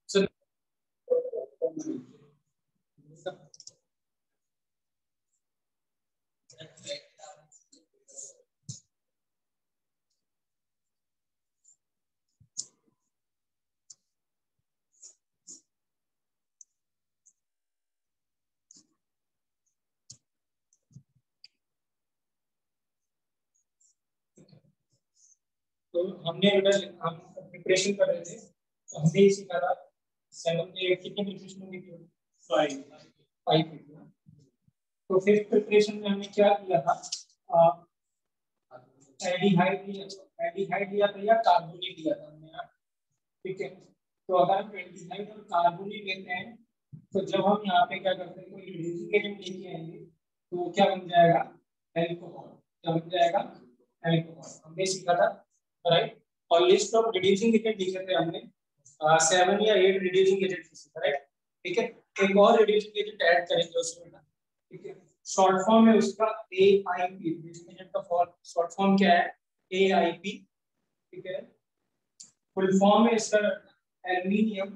So, तो हमने हम प्रिपरेशन कर रहे थे, तो हमने ये सीखा था 7 के 8 कितने प्रिपरेशन होगी थी? 5 तो फिफ्थ प्रिपरेशन में हमने क्या किया था? एल्डिहाइड लिया था या कार्बोनेट लिया था हमने यार, ठीक है। तो अगर हम एल्डिहाइड और कार्बोनेट लेते हैं तो जब हम यहाँ पे क्या करते हैं, कोई रिड्यूसिंग एजेंट लेके आएंगे तो क्या बन जाएगा? एल्कोहल। क्या बन जाएगा? एल्कोहल। हमने सीखा था, राइट। और लिस्ट ऑफ रिड्यूसिंग एजेंट लिखे थे हमने 7 या 8 रिड्यूसिंग एजेंट लिखे, राइट, ठीक है। एक और रिड्यूसिंग एजेंट ऐड करेंगे उसमें, ठीक है। शॉर्ट फॉर्म है उसका AIP। रिड्यूसिंग एजेंट का शॉर्ट फॉर्म क्या है? AIP, ठीक है। फुल फॉर्म है इसका aluminium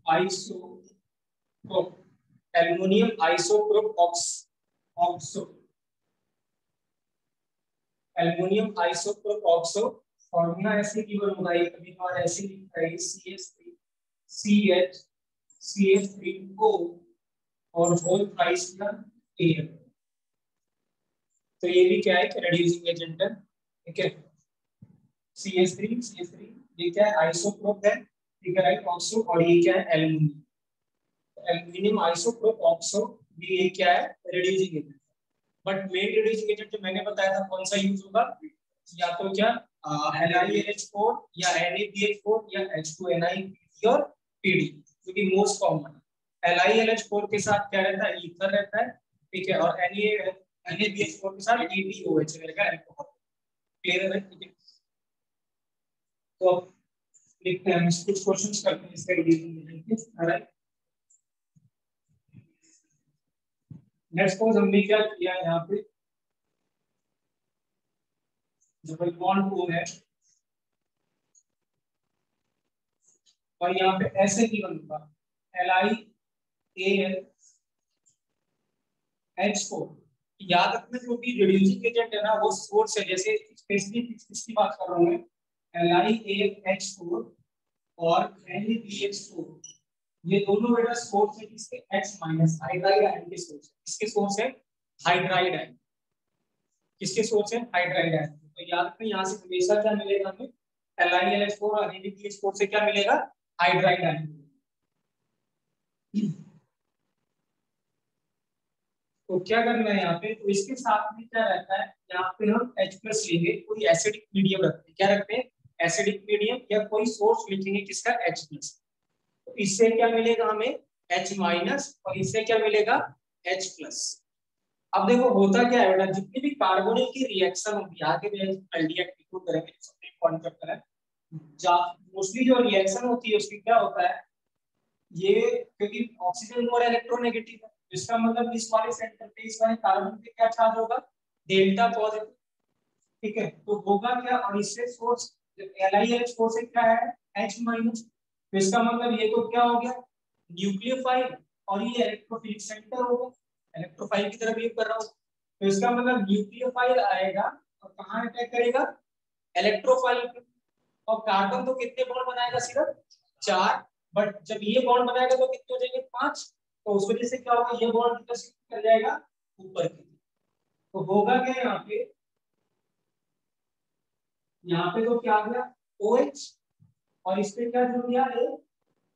isoprop, aluminium isoprop oxo, aluminium isoprop oxo. Formula ऐसे गिवन होगा, ये कभी बार ऐसे लिखा है CH3CH3O और होल प्राइस का AL। तो ये भी क्या है कि रिड्यूसिंग एजेंट है, ठीक है। CH3 ये क्या है? आइसोप्रोप है, ठीक है, राइट, ऑक्सो। और ये क्या है? एल्युमिनियम। एल्युमिनियम आइसोप्रोप ऑक्सो, ये क्या है? Reducing agent. But main reducing agent जो मैंने बताया था कौन सा यूज होगा? या तो क्या LiNH4 या NaBH4 या H2NiPd और PD, जो कि मोस्ट कॉमन है। LiNH4 के साथ क्या रहता है? ईथर रहता है, ठीक है। और NaBH4 के साथ EDOH रहेगा, अल्कोहल। क्लियर है, ठीक है। तो देखते हैं, कुछ क्वेश्चंस करते हैं इसके रिड्यूसिंग एजेंट के, राइट। नेक्स्ट सपोज हमने क्या किया यहाँ पे, डबल बॉन्ड O है और यहाँ पे ऐसे की बनूंगा LiAlH4। याद रखना जो भी रिड्यूसिंग एजेंट है ना वो सोर्स है, जैसे स्पेशली इसकी बात कर रहा हूँ मैं, LiAlH4 और NaBH4, ये दोनों बेटा सोर्स है किसके? H माइनस हाइड्राइड आयन के सोर्स है। किसके सोर्स है? Hydride ion. किसके सोर्स है? Hydride ion. तो याद रखना यहाँ से हमेशा क्या मिलेगा हमें? LiLH4 और NaBH4 से क्या मिलेगा? Hydride ion. तो क्या करना है यहाँ पे? तो इसके साथ में क्या रहता है, यहाँ पे हम H प्लस लेंगे, कोई एसिडिक मीडियम रखते हैं। क्या रखते हैं? एसिडिक मीडियम या कोई सोर्स लिखेंगे किसका? H plus. तो इससे क्या मिलेगा हमें? H minus. और इससे क्या मिलेगा? H plus. अब देखो होता क्या है बेटा, जितनी भी कार्बोनिल की रिएक्शन होगी, आगे भी एल्डिहाइड करेंगे, सबसे इंपॉर्टेंट चैप्टर है। मोस्टली जो रिएक्शन होती है उसकी क्या होता है, ये क्योंकि ऑक्सीजन मोर इलेक्ट्रोनेगेटिव है, इसका मतलब इस वाले सेंटर पे, इस वाले कार्बन पे क्या चार्ज होगा? डेल्टा पॉजिटिव, ठीक है। तो होगा क्या? और इससे सोर्स LiH4 से क्या है? H minus. तो इसका मतलब ये तो क्या हो गया? न्यूक्लियोफाइल। और ये इलेक्ट्रोफिलिक सेंटर होगा, इलेक्ट्रोफाइल की तरफ ये कर रहा हूं। तो इसका मतलब न्यूक्लियोफाइल आएगा और कहां अटैक करेगा? इलेक्ट्रोफाइल पे। और कार्बन तो कितने बॉन्ड बनाएगा? सिर्फ 4। बट जब ये बॉन्ड बनाएगा तो कितने हो जाएंगे? 5। तो उस वजह से क्या होगा? ये बॉन्ड किधर शिफ्ट कर जाएगा? ऊपर की। तो होगा क्या यहाँ पे तो क्या आ गया? OH। और इस पे क्या जुड़ गया?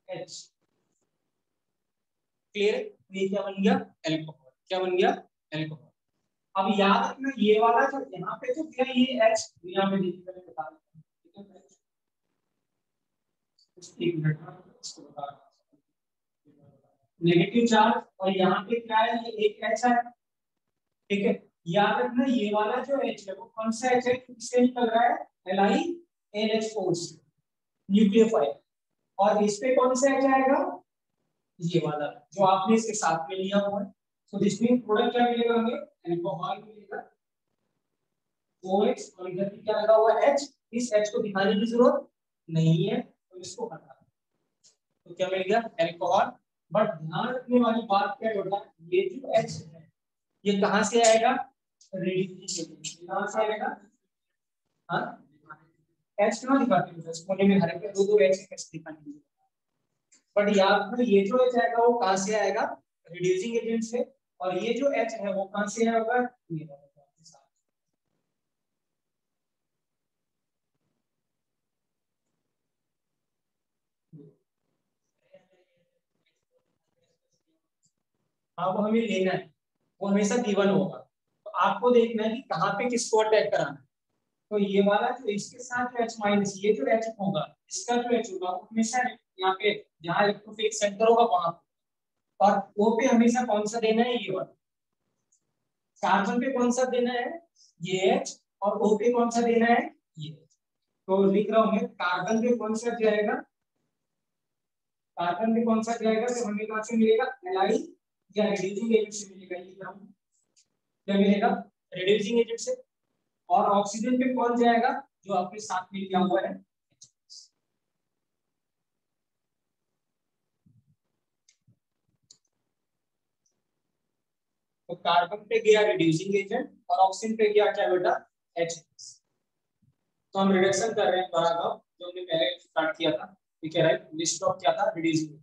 H। क्लियर? ये क्या बन गया? एल्कोहल। क्या बन गया? एल्कोहल। अब याद रखना ये वाला जो यहाँ पे तो क्या, ये H यहाँ पे देखिए मैंने बता दिया, ठीक है। इसको बता रहा हूं, नेगेटिव चार्ज। और यहाँ पे क्या है? ये एक H है, ठीक है। याद रखना ये वाला जो H है वो कौन सा H है? किससे निकल रहा है? LiNH4 से, न्यूक्लियोफाइल। और इस पे कौन सा H आएगा? ये वाला जो आपने इसके साथ में लिया हुआ है। तो इसमें प्रोडक्ट क्या मिलेगा हमें? अल्कोहल मिलेगा, OH। और इधर भी क्या लगा हुआ है? H। इस H को दिखाने की जरूरत नहीं है, तो इसको हटा दो। तो क्या मिल गया? अल्कोहल। बट ध्यान रखने वाली बात क्या होगा, ये जो H है ये कहां से आएगा? रेडियोसिटी से। कहां से आएगा? हाँ, H क्यों दिखाते हैं? कोने में हर एक दो दो H कैसे दिखाने? बट याद रखना ये जो H आएगा वो कहां से आएगा? रिड्यूसिंग एजेंट से। और ये जो H है वो कहां से आएगा? ये हाँ, वो हमें लेना है, वो हमेशा गिवन होगा। तो आपको देखना है कि कहाँ पे किसको अटैक कराना है। तो ये वाला जो इसके साथ जो H माइनस, ये जो H होगा इसका जो H होगा वो हमेशा यहाँ पे जहाँ इलेक्ट्रोफिलिक सेंटर होगा वहां पे, और O पे हमेशा कौन सा देना है? ये वाला। कार्बन पे कौन सा देना है? ये H। और O पे कौन सा देना है? ये। तो लिख रहा हूं मैं, कार्बन पे कौन सा जाएगा? कार्बन पे कौन सा जाएगा? तो हमें कहां से मिलेगा? एल या रिड्यूसिंग एजेंट से मिलेगा। ये क्या मिलेगा? रिड्यूसिंग एजेंट से। और ऑक्सीजन पे कौन जाएगा? जो आपके साथ में लिया हुआ है। तो कार्बन पे गया रिड्यूसिंग एजेंट और ऑक्सीजन पे गया क्या बेटा? H। तो हम रिडक्शन कर रहे हैं बराबर जो हमने पहले स्टार्ट किया था। ठीक है, राइट। लिस्ट ऑफ क्या था? रिड्यूसिंग।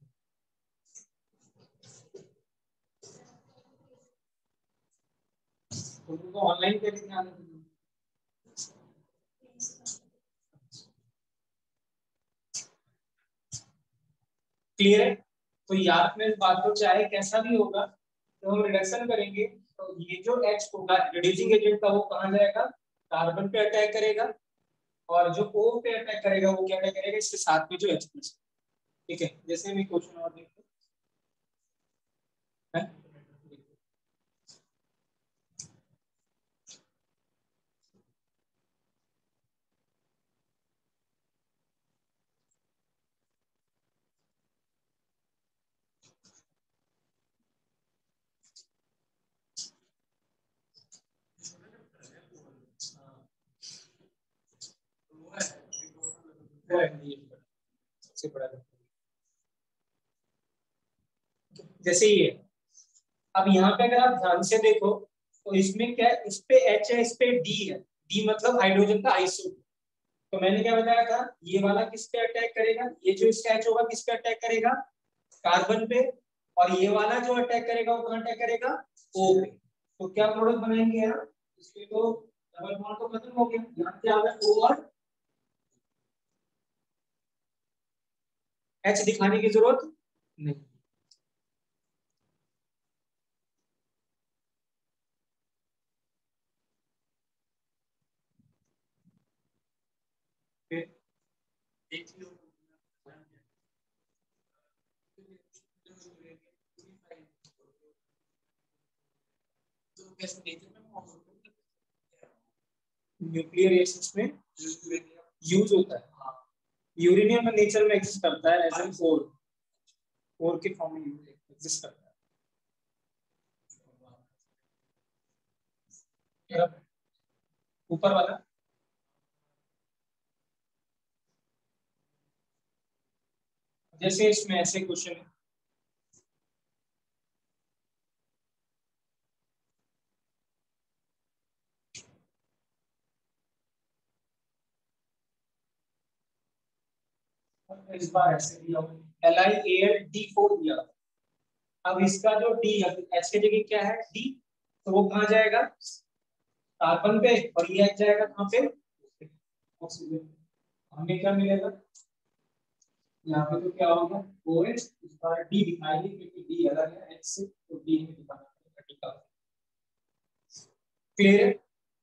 तो उनको ऑनलाइन पे लिखना है। क्लियर है? तो याद में इस बात को, चाहे कैसा भी होगा तो हम रिडक्शन करेंगे तो ये जो H होगा रिड्यूसिंग एजेंट का वो कहां जाएगा? कार्बन पे अटैक करेगा। और जो O पे अटैक करेगा वो क्या करेगा? इसके साथ में जो H प्लस। ठीक है, जैसे हम क्वेश्चन और देखते हैं। सबसे बड़ा जैसे ये। अब यहाँ पे अगर आप ध्यान से देखो तो इसमें क्या है? इस पे H है, इस पे D है। D मतलब हाइड्रोजन का आइसो। तो मैंने क्या बताया था, ये वाला किस पे अटैक करेगा? ये जो इसका H होगा किस पे अटैक करेगा? कार्बन पे। और ये वाला जो अटैक करेगा वो कहां अटैक करेगा? O पे। तो क्या प्रोडक्ट बनाएंगे यहाँ? इसके तो डबल बॉन्ड तो खत्म हो गया, यहाँ क्या आ गया? O और H दिखाने की जरूरत नहीं। फिर देखिए न्यूक्लियर रिएक्शंस में यूज होता है। हाँ, यूरेनियम में नेचर में एग्जिस्ट करता है एज एन कोर। कोर के फॉर्म में एग्जिस्ट करता है। ऊपर वाला जैसे इसमें ऐसे क्वेश्चन है। इस बार ऐसे दिया LiAlD4 दिया। अब इसका जो D है H की जगह क्या है? D। तो वो कहाँ जाएगा? कार्बन पे। और ये H जाएगा कहाँ पे? ऑक्सीजन। हमें क्या मिलेगा? यहाँ पे तो क्या होगा? OH। इस बार D दिखाएंगे क्योंकि D अलग है H से, तो D में दिखाना। क्लियर है?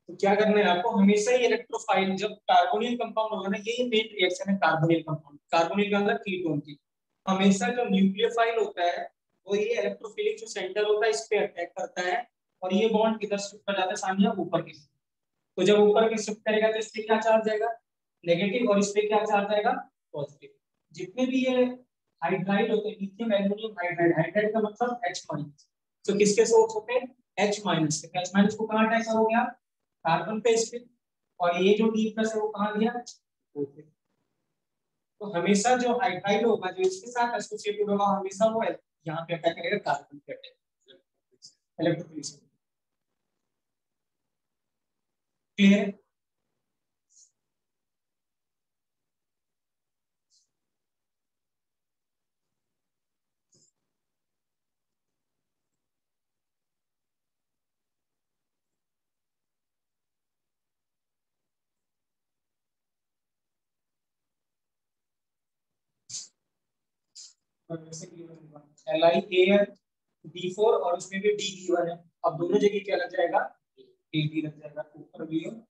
तो क्या करना है आपको, हमेशा ही इलेक्ट्रोफाइल जब कार्बोनिल कंपाउंड होगा ना, ये मेन रिएक्शन है कार्बोनिल कंपाउंड। कार्बोनिल का मतलब कीटोन की। हमेशा जो न्यूक्लियोफाइल होता है वो ये इलेक्ट्रोफिलिक जो सेंटर होता है इस पे अटैक करता है। और ये बॉन्ड किधर शिफ्ट कर जाता है? सामने ऊपर की। तो जब ऊपर की शिफ्ट करेगा तो इस पे क्या चार्ज आएगा? नेगेटिव। और इस पे क्या चार्ज आएगा? पॉजिटिव। जितने भी ये हाइड्राइड होते हैं, लिथियम एल्युमिनियम हाइड्राइड, हाइड्राइड का मतलब H माइनस। तो किसके सोर्स होते हैं? H minus. H माइनस को कहां अटैक हो गया? कार्बन पे। इस पे और ये जो D प्लस है वो कहाँ गया, तो हमेशा जो हाइड्राइड होगा जो इसके साथ एसोसिएटेड होगा हमेशा वो यहाँ पे क्या करेगा, कार्बन पे इलेक्ट्रोफिलिसिटी। क्लियर। LiAlD4 और उसमें भी DB1 है, अब दोनों जगह क्या लग जाएगा, DD लग जाएगा, ऊपर भी और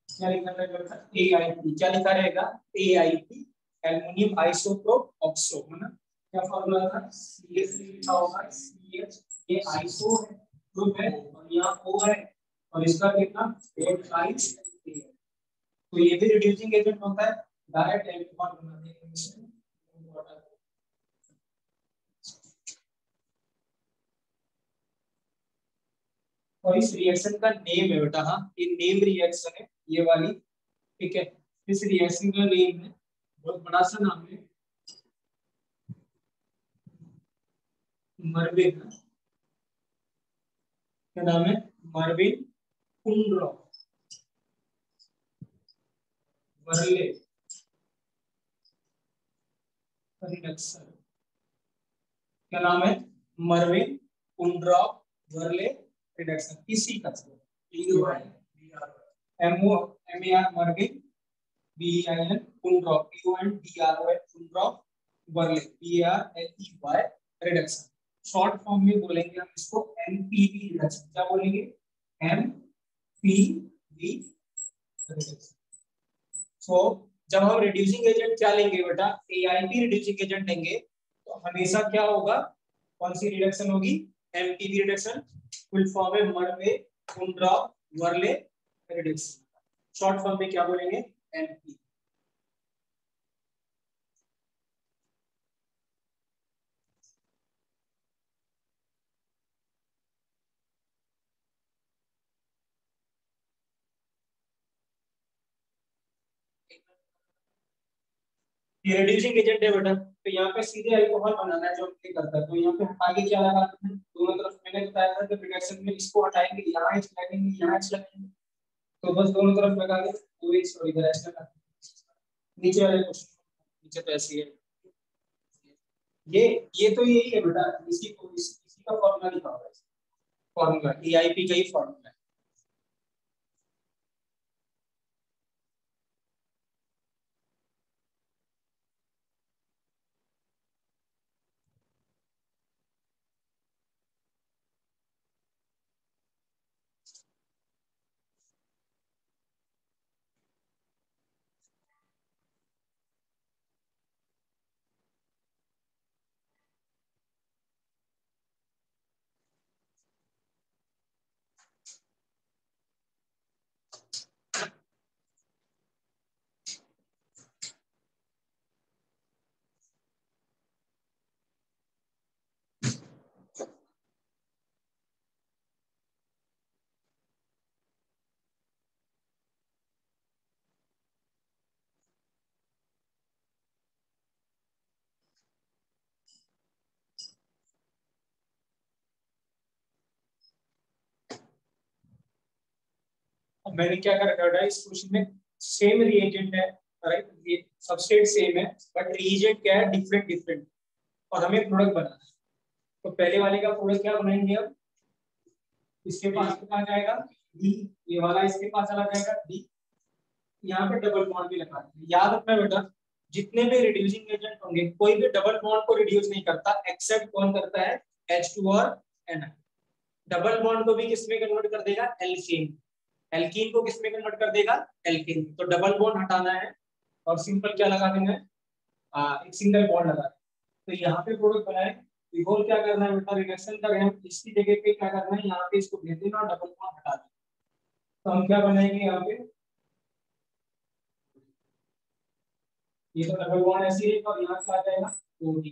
क्या लिखा रहेगा, AIP क्या लिखा रहेगा, AIP एल्युमिनियम आइसोप्रोप ऑक्सो है ना, क्या फॉर्मूला था, CH3 लिखा होगा, CH ये आइसो है, ग्रुप है और यहाँ O है और इसका कितना 8 तो ये भी रिड्यूसिंग एजेंट होता है, डायरेक्ट एल्कोहल बनाने के लिए। और इस रिएक्शन का नेम है बेटा, हाँ ये नेम रिएक्शन है ये वाली, ठीक है, इस रिएक्शन का नेम है, बहुत बड़ा सा नाम है, मर्विन, क्या नाम है, मर्विन कुंड्रॉ वर्ले रिडक्शन, क्या नाम है, मर्विन कुंड्रॉ वर्ले रिडक्शन, इसी का MO MER Mervyn BIN कुंड्रॉ PONDRO कुंड्रॉ Varale BRLEY reduction, short form में बोलेंगे हम इसको MPV रिडक्शन, क्या बोलेंगे, MPV रिडक्शन। सो जब हम रिड्यूसिंग एजेंट क्या लेंगे बेटा, AIP रिड्यूसिंग एजेंट लेंगे तो हमेशा क्या होगा, कौन सी रिडक्शन होगी, MPV रिडक्शन, फुल फॉर्म है Merwe कुंड्रा Varale reduction, short form में क्या बोलेंगे, MP। ये रिड्यूसिंग एजेंट है बेटा, तो यहाँ पे सीधे अल्कोहल बनाना है जो हम करता है, तो यहाँ पे आगे क्या लगाते हैं, दोनों तरफ मैंने बताया था कि रिडक्शन में इसको हटाएंगे, यहाँ H लगाएंगे, यहाँ H लगाएंगे, तो बस दोनों तरफ लगा के पूरी सॉरी इधर H लगा, नीचे वाले क्वेश्चन नीचे तो ऐसी है, ये तो यही है बेटा, इसी का फॉर्मूला लिखा हुआ है, फॉर्मूला EIP का ही फॉर्मूला है। अब मैंने क्या कर रखा है इस क्वेश्चन में, सेम रिएजेंट है राइट, ये सबस्ट्रेट सेम है बट रिएजेंट क्या है, डिफरेंट डिफरेंट, और हमें प्रोडक्ट बनाना है, तो पहले वाले का प्रोडक्ट क्या बनाएंगे हम, इसके पास कितना जाएगा D, ये वाला इसके पास चला जाएगा D, यहाँ पे डबल बॉन्ड भी लगा देंगे, याद रखना बेटा जितने भी रिड्यूसिंग एजेंट होंगे कोई भी डबल बॉन्ड को रिड्यूस नहीं करता एक्सेप्ट कौन करता है, H2 और Ni, डबल बॉन्ड को भी किसमें कन्वर्ट कर देगा, एल्केन, एल्कीन को किस में कन्वर्ट कर देगा, एल्केन। तो डबल बॉन्ड हटाना है और सिंपल क्या लगा देना है, एक सिंगल बॉन्ड लगा देना। तो यहाँ पे प्रोडक्ट बनाए, इक्वल क्या करना है बेटा, रिडक्शन कर रहे हैं, इसकी जगह पे क्या करना है, यहाँ पे इसको भेज देना और डबल बॉन्ड हटा देना। तो हम क्या बनाएंगे यहाँ पे, ये तो डबल बॉन्ड ऐसे ही और यहाँ से आ जाएगा OD।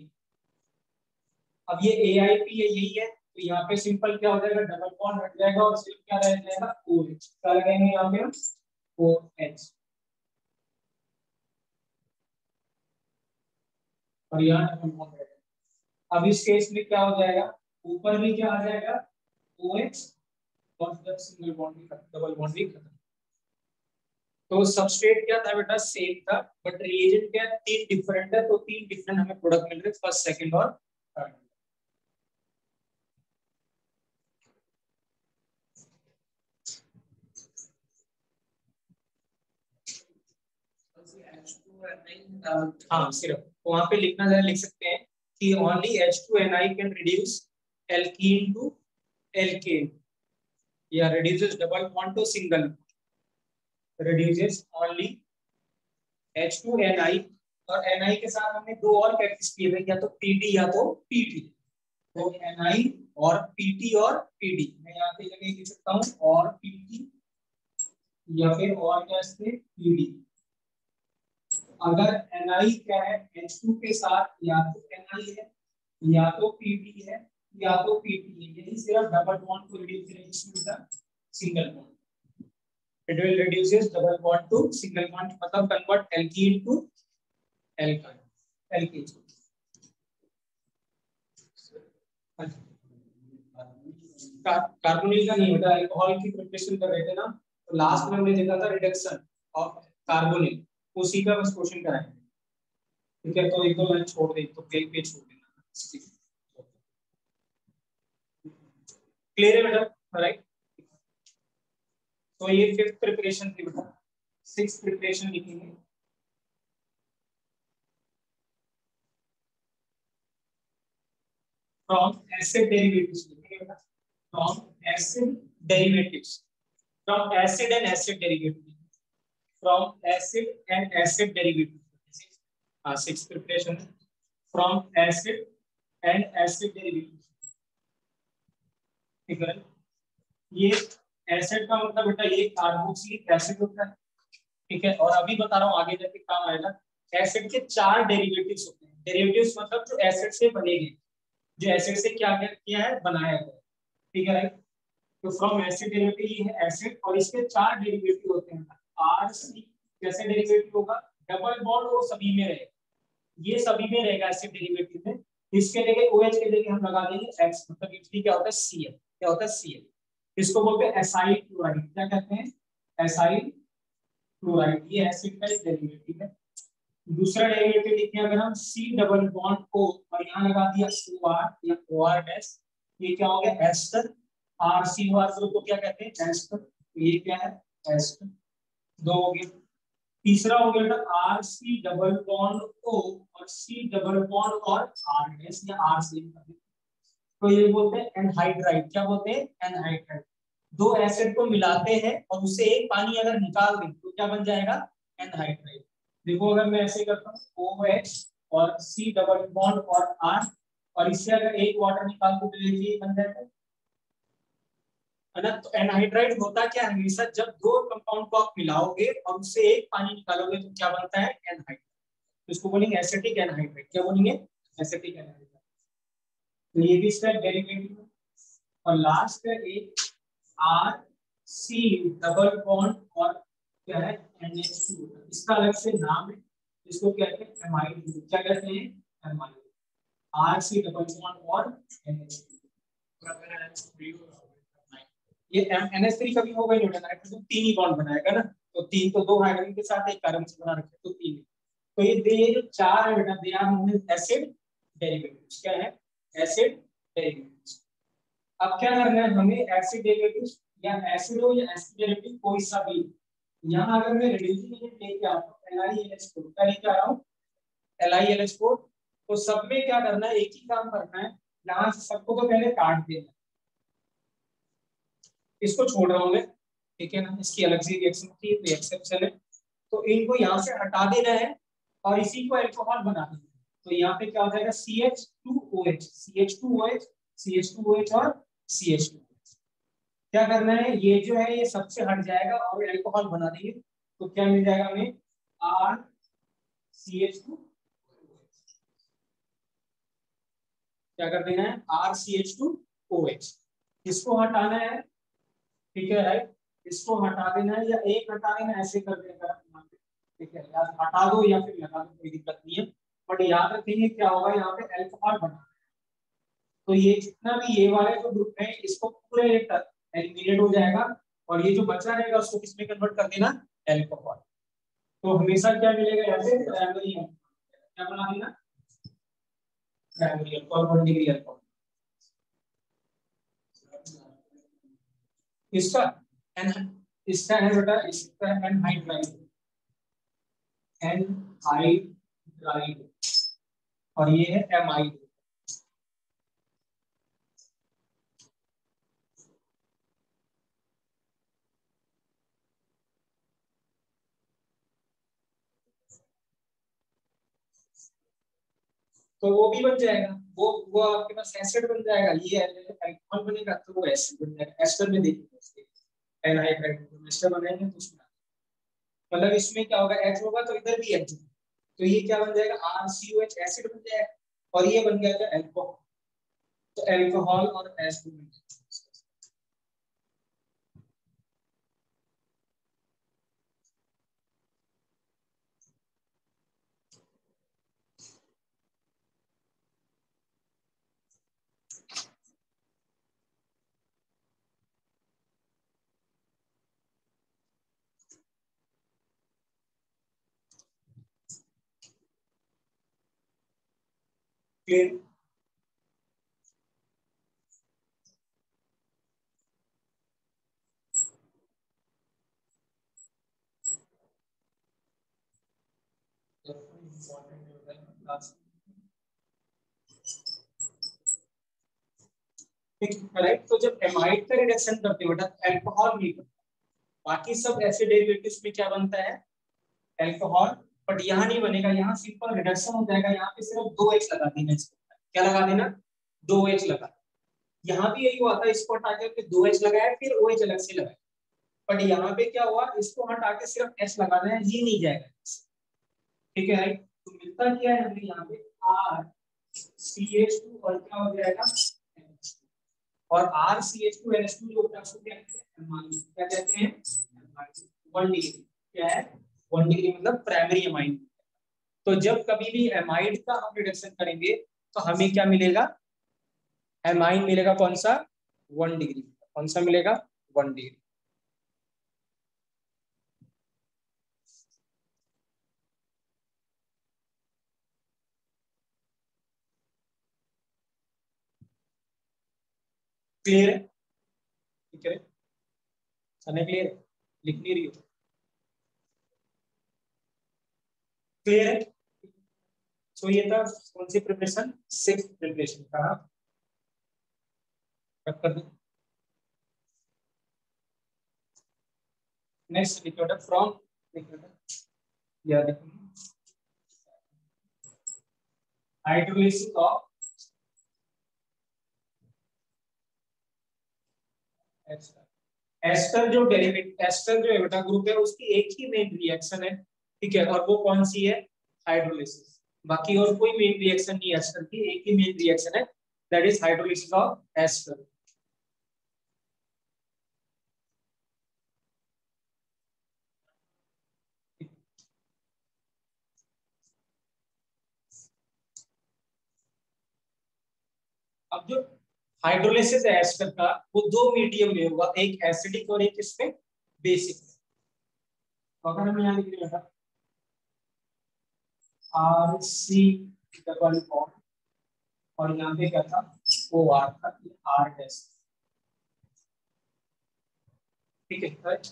अब ये AIP है, यही है, तो यहाँ पे सिंपल क्या हो जाएगा, डबल बॉन्ड हट जाएगा और सिर्फ क्या रह जाएगा, OH। क्या लगाएंगे यहाँ पे हम, OH। और यहाँ डबल बॉन्ड रहेगा। अब इस केस में क्या हो जाएगा, ऊपर भी क्या आ जाएगा, OH, और जब सिंगल बॉन्ड भी खत्म, डबल बॉन्ड भी खत्म। तो सबस्ट्रेट क्या था बेटा, सेम था, बट रिएजेंट क्या, तीन डिफरेंट है। तो तीन डिफरेंट हमें प्रोडक्ट मिल रहे, फर्स्ट, सेकंड और थर्ड। हाँ सिर्फ वहां पे लिखना जरा, लिख सकते हैं कि only H2Ni can reduce alkene to alkane, या reduces double bond to single, reduces only H2Ni। और Ni के साथ हमने दो और प्रैक्टिस किए थे, या तो PD या तो PT। तो Ni और PT और PD, मैं यहाँ पे जगह लिख सकता हूँ, और PT या फिर और क्या इससे PD। अगर Ni क्या है, H2 के साथ या तो Ni है, या तो PP है, या तो PT है, यही सिर्फ डबल बॉन्ड को रिड्यूस करेगी, single bond. It will reduces double bond to single bond, मतलब convert alkene to alkyne, alkene। Carbonyl का नहीं होता, अल्कोहल की प्रिपरेशन कर रहे थे ना, तो लास्ट में हमने देखा था रिडक्शन ऑफ कार्बोनिल, उसी का बस क्वेश्चन कराएंगे। ठीक है, तो एक दो लाइन छोड़ दे, तो पेज पे छोड़ देना। क्लियर है बेटा, राइट। तो ये फिफ्थ प्रिपरेशन थी बेटा, सिक्स्थ प्रिपरेशन लिखेंगे। फ्रॉम एसिड डेरिवेटिव्स लिखेंगे बेटा, from acid derivatives, from acid and acid derivative, from acid and acid derivative. हाँ, sixth preparation, from acid and acid derivative. ठीक है, ये एसिड का मतलब बेटा ये कार्बोक्सिलिक एसिड होता है। ठीक है, और अभी बता रहा हूँ आगे जाके काम आएगा। एसिड के चार डेरिवेटिव्स होते हैं, डेरिवेटिव्स मतलब जो एसिड से बनेंगे, जो एसिड से क्या क्या किया है, बनाया गया है। ठीक है, राइट। तो फ्रॉम एसिड डेरिवेटिव ये है एसिड, और इसके चार डेरिवेटिव होते हैं। आर सी कैसे डेरिवेटिव होगा, डबल बॉन्ड वो सभी में रहेगा, ये सभी में रहेगा एसिड डेरिवेटिव में। इसके जगह OH के जगह हम लगा देंगे X, मतलब एक्चुअली क्या होता है Cl, क्या होता है Cl। इसको बोलते हैं एसाइल क्लोराइड, क्या कहते हैं, एसाइल क्लोराइड। ये एसिड का एक डेरिवेटिव है। दूसरा डेरिवेटिव लिखें अगर हम, C डबल बॉन्ड O, और यहाँ लगा दिया OR या OR डैश, ये क्या हो गया एस्टर। RCOR ग्रुप को क्या कहते हैं, एस्टर। ये क्या है, एस्टर। दो हो गए। तीसरा हो गया RC डबल बॉन्ड O और C डबल बॉन्ड और R डैश या R सेम कर देते, तो ये बोलते हैं एनहाइड्राइड। क्या बोलते हैं, एनहाइड्राइड। दो एसिड को मिलाते हैं और उससे एक पानी अगर निकाल दें तो क्या बन जाएगा, एनहाइड्राइड। देखो अगर मैं ऐसे करता हूँ OH और C डबल बॉन्ड और R, और इससे अगर एक वाटर निकाल दो तो ये बन जाएगा, है ना। तो एनहाइड्राइड होता क्या है, हमेशा जब दो कंपाउंड को आप मिलाओगे और उससे एक पानी निकालोगे तो क्या बनता है, एनहाइड्राइड। तो इसको बोलेंगे एसिटिक एनहाइड्राइड। क्या बोलेंगे, एसिटिक एनहाइड्राइड। तो ये भी इसका डेरिवेटिव है। और लास्ट है एक आर सी डबल बॉन्ड और क्या है, NH2। इसका अलग से नाम है, इसको कहते हैं एमाइड ग्रुप। क्या कहते हैं, amide. R C double bond और NH2। ये NH3 कभी होगा ही नहीं, नाइट्रोजन तीन ही बॉन्ड बनाएगा ना, तो तीन तो दो हाइड्रोजन के साथ एक कार्बन से बना रखे, तो तीन। तो ये जो चार है बेटा, they are known as acid derivatives. क्या है, एसिड डेरिवेटिव्स। अब क्या करना है हमें, एसिड डेरिवेटिव्स या एसिड हो या एसिड डेरिवेटिव कोई सा भी, यहाँ अगर मैं रिड्यूसिंग एजेंट लेके आता हूँ LiNH4, क्या लेके आ रहा हूँ, LiNH4, तो सब में क्या करना है, एक ही काम करना है, यहाँ से सबको तो पहले काट देना, इसको छोड़ रहा हूँ मैं, ठीक है ना, इसकी अलग से रिएक्शन होती है तो एक्सेप्शन है। तो इनको यहाँ से हटा देना है और इसी को अल्कोहल बना देना है। तो यहाँ पे क्या हो जाएगा CH2OH, CH2OH, CH2OH और CH2OH। क्या करना है, ये जो है ये सबसे हट जाएगा और अल्कोहल बना देंगे। तो क्या मिल जाएगा हमें, RCH2। क्या कर देना है, RCH2OH। इसको हटाना है, ठीक है राइट, इसको हटा देना है या एक हटा देना, ऐसे कर देगा यहाँ पे, ठीक है, या हटा दो या फिर लगा दो, कोई दिक्कत नहीं है। बट याद रखेंगे क्या होगा यहाँ पे, अल्कोहल बना। तो ये जितना भी ये वाले जो ग्रुप है इसको पूरे एलिमिनेट हो जाएगा और ये जो बचा रहेगा उसको किसमें कन्वर्ट कर देना, अल्कोहल। तो हमेशा क्या मिलेगा यहाँ पे, प्राइमरी क्या बना देना, प्राइमरी अल्कोहल, 1 डिग्री अल्कोहल। इसका एन, इसका है बेटा, इसका एनहाइड्राइड, एनहाइड्राइड, और ये है एमाइड। तो वो भी बन जाएगा, वो आपके पास एसिड बन जाएगा, ये अल्कोहल बनेगा तो वो एसिड बन जाएगा। एस्टर में देखिए उसके एनहाइड्राइड एस्टर बनाएंगे तो उसमें मतलब इसमें क्या होगा, H होगा तो इधर भी H होगा, तो ये क्या बन जाएगा, RCOH एसिड बन जाएगा और ये बन जाएगा अल्कोहल। तो अल्कोहल और एसिड बन जाएगा। Clear, right. तो जब एमाइड का रिडक्शन करते हो बेटा अल्कोहल नहीं बनता, बाकी सब एसिड डेरिवेटिव्स में क्या बनता है, अल्कोहल। बट यहाँ नहीं बनेगा, यहाँ सिंपल रिडक्शन हो जाएगा, यहाँ पे सिर्फ 2H लगा देना इसको। क्या लगा देना, 2H लगा। यहाँ भी यही हुआ था, इसको हटा के 2H लगाया फिर OH अलग से लगाया। बट यहाँ पे क्या हुआ, इसको हटा के सिर्फ H लगाना है, ये नहीं जाएगा, ठीक है राइट। तो मिलता क्या है हमें यहाँ पे, RCH2 और क्या हो जाएगा, और RCH2NH2 जो होता है उसको क्या कहते हैं, एमाइन। क्या कहते हैं, 1 डिग्री। क्या है, 1 डिग्री मतलब प्राइमरी एमाइन। तो जब कभी भी एमाइड का हम रिडक्शन करेंगे तो हमें क्या मिलेगा, एमाइन मिलेगा कौन सा, 1 डिग्री। कौन सा मिलेगा, 1 डिग्री। क्लियर है, ठीक है, सने क्लियर है, लिख नहीं रही हो, क्लियर है। सो ये था कौन सी प्रिपरेशन, 6th प्रिपरेशन का। कर दो, नेक्स्ट लिखो बेटा, फ्रॉम लिखो बेटा, या देखो हाइड्रोलिसिस ऑफ एस्टर। एस्टर जो डेरिवेटिव, एस्टर जो है बेटा ग्रुप है उसकी एक ही मेन रिएक्शन है, ठीक है, और वो कौन सी है, हाइड्रोलिसिस। बाकी और कोई मेन रिएक्शन नहीं है एस्टर की, एक ही मेन रिएक्शन है, that is hydrolysis of ester. अब जो हाइड्रोलिसिस है एस्टर का, वो दो मीडियम में होगा, एक एसिडिक और एक इसमें बेसिक। तो अगर हम यहाँ लिख रहे हैं RC डबल बॉन्ड और यहाँ पे क्या था, OR था, R डैश, ठीक है राइट।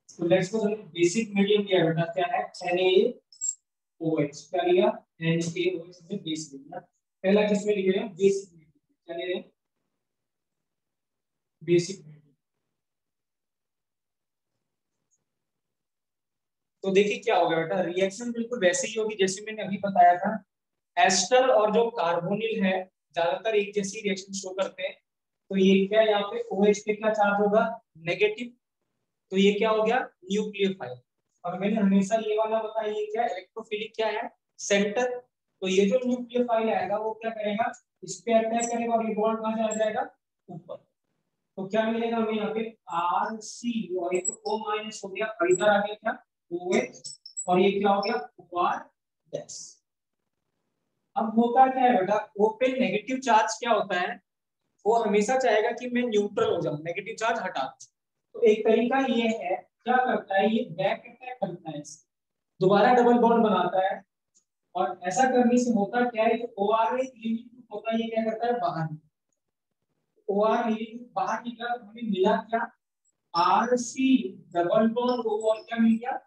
तो लेट्स सपोज बेसिक मीडियम क्या बेटा, क्या है, NaOH। क्या लिया, NaOH में बेस लिया। पहला किसमें लिख रहे हैं, बेसिक मीडियम। क्या ले रहे हैं, बेसिक। तो देखिए क्या होगा बेटा, रिएक्शन बिल्कुल वैसे ही होगी जैसे मैंने अभी बताया था। एस्टर और जो कार्बोनिल है ज्यादातर एक जैसी रिएक्शन शो करते हैं। तो ये क्या, यहाँ पे OH पे क्या चार्ज होगा, नेगेटिव। तो ये क्या हो गया, न्यूक्लियोफाइल। और मैंने हमेशा ये वाला बताया, ये क्या इलेक्ट्रोफिलिक क्या है, सेंटर। तो ये जो न्यूक्लियोफाइल आएगा वो क्या करेगा, इस पे अटैक करेगा और ये बॉन्ड कहां चला जाएगा, ऊपर। तो क्या मिलेगा हमें यहाँ पे RC, और ये तो O माइनस हो गया, और इधर आ गया क्या, OH, और ये क्या हो गया, OR डैश। अब होता क्या है बेटा, O पे नेगेटिव चार्ज क्या होता है, वो हमेशा चाहेगा कि मैं न्यूट्रल हो जाऊं, नेगेटिव चार्ज हटा दूं। तो एक तरीका ये है, क्या करता है ये, बैक अटैक करता है, दोबारा डबल बॉन्ड बनाता है। और ऐसा करने से होता क्या है, जो OR एक लिमिट होता है, ये क्या करता है, बाहर। OR लिमिट बाहर निकला तो हमें मिला क्या, RC डबल बॉन्ड O, और क्या मिल गया,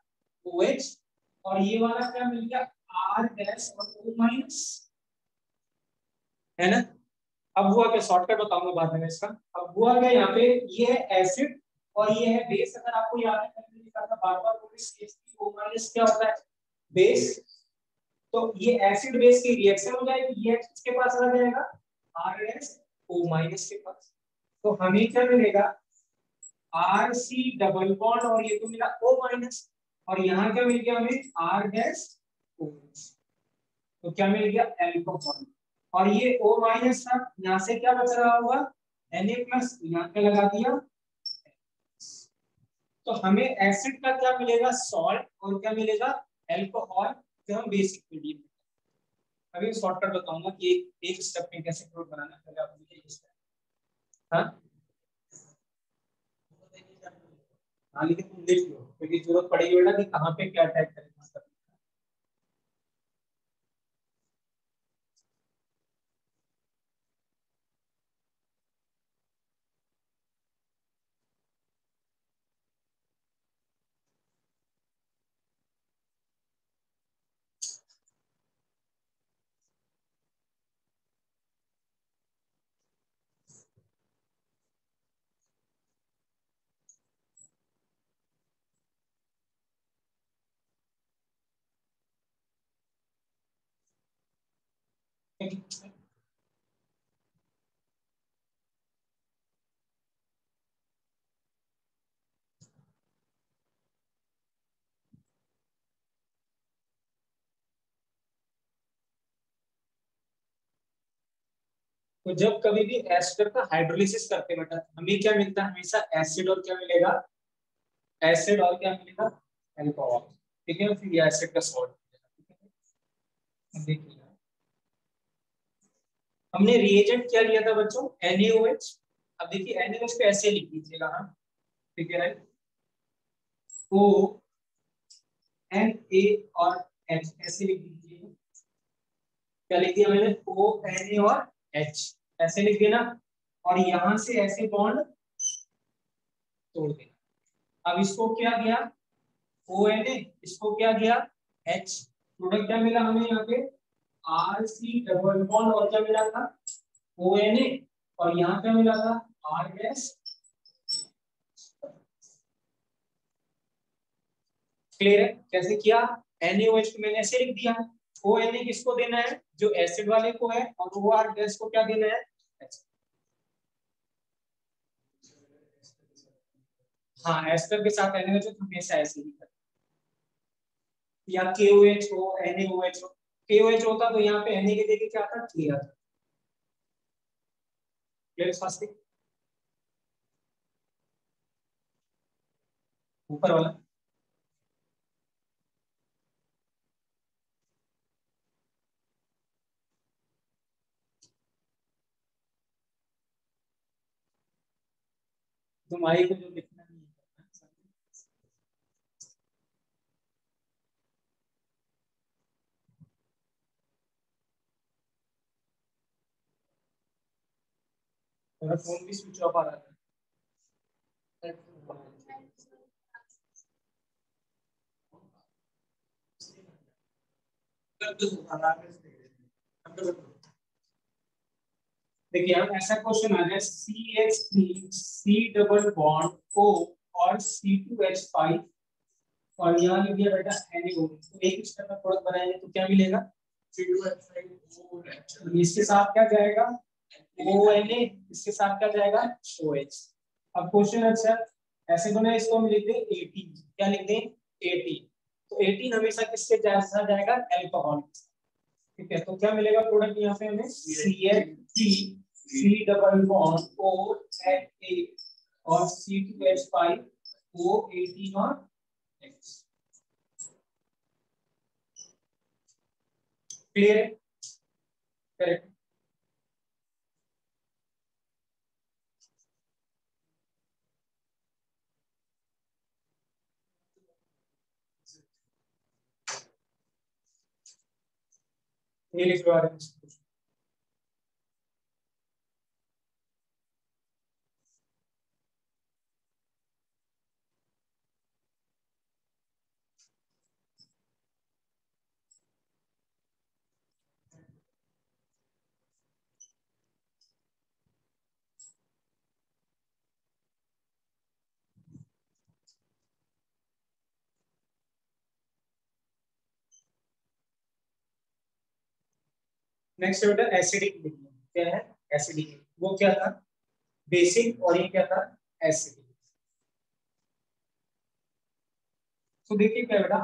OH। और ये वाला क्या मिल गया, R डैश और O माइनस, है ना। अब हुआ क्या, शॉर्टकट बताऊंगा बाद में इसका। अब हुआ क्या, यहाँ पे ये है एसिड और ये है बेस। अगर आपको याद है मैंने लिखा था बार बार, CH3O माइनस क्या होता है, बेस। तो ये एसिड बेस की रिएक्शन हो जाएगी, ये किसके पास आ जाएगा, RSO माइनस के पास। तो हमें क्या मिलेगा, RC डबल बॉन्ड, और ये तो मिला O माइनस, और यहाँ क्या मिल गया हमें, R डैश O। तो क्या मिल गया, एल्कोहल। और ये O माइनस था, यहाँ से क्या बच रहा होगा, Na प्लस, यहाँ पे लगा दिया। तो हमें एसिड का क्या मिलेगा, सॉल्ट, और क्या मिलेगा, एल्कोहल, जो हम बेसिक मीडियम। अभी शॉर्टकट बताऊंगा कि एक स्टेप में कैसे क्लोड बनाना, पहले आप देखिए इस हाँ। हाँ लेकिन तुम देख लो, क्योंकि जरूरत पड़ेगी बेटा कि कहाँ पे क्या टाइप करें। तो जब कभी भी एस्टर का हाइड्रोलिसिस करते हैं बेटा, हमें क्या मिलता है, हमेशा एसिड और क्या मिलेगा, एसिड और क्या मिलेगा, अल्कोहल। ठीक है, फिर ये एसिड का सॉल्ट देखिए। हमने रिएजेंट क्या लिया था बच्चों, NaOH। अब देखिए NaOH पे ऐसे लिख दीजिएगा, हाँ ठीक है, राइट। O Na और H ऐसे लिख दीजिए। क्या लिख दिया मैंने, O Na और H ऐसे लिख दिया ना। और यहां से ऐसे बॉन्ड तोड़ देना। अब इसको क्या गया, ONA, इसको क्या गया, H। प्रोडक्ट क्या मिला हमें यहाँ पे, RC डबल बॉन्ड, और क्या मिला था, ONA। और यहाँ क्या मिला था, R डैश। क्लियर है कैसे किया, NaOH को मैंने ऐसे लिख दिया। ONA किसको देना है, जो एसिड वाले को है, और OR गैस को क्या देना है, H। हाँ एस्टर के साथ NaOH तो हमेशा ऐसे ही करते हैं। या KOH हो, NaOH हो। KOH होता तो यहाँ पे Na के जगह क्या आता, K आता। क्लियर फास्टिंग, ऊपर वाला। तुम्हारी को जो लिखना नहीं है, मेरा फोन भी स्विच ऑफ आ रहा है। देखिए हम ऐसा क्वेश्चन आ जाए CH3 C double bond O और C2H5 और यहाँ लिख दिया बेटा NaO, तो एक स्टेप में प्रोडक्ट बनाएंगे तो क्या मिलेगा C2H5 इसके साथ क्या जाएगा ONA, इसके साथ क्या जाएगा OH। अब क्वेश्चन अच्छा ऐसे बना, इसको हम लिख दें 18, क्या लिख दें 18, तो 18 हमेशा किसके जैसा जाएगा अल्कोहल, ठीक है। तो क्या मिलेगा प्रोडक्ट यहाँ पे हमें CH3 C double bond O at A और C2H5 O18 और X। क्लियर है? करेक्ट। ये लिखवा रहे हैं। नेक्स्ट बेटा एसिडिक मीडियम, क्या है एसिडिक, वो क्या था बेसिक और ये क्या था एसिडिक। तो देखिए क्या बेटा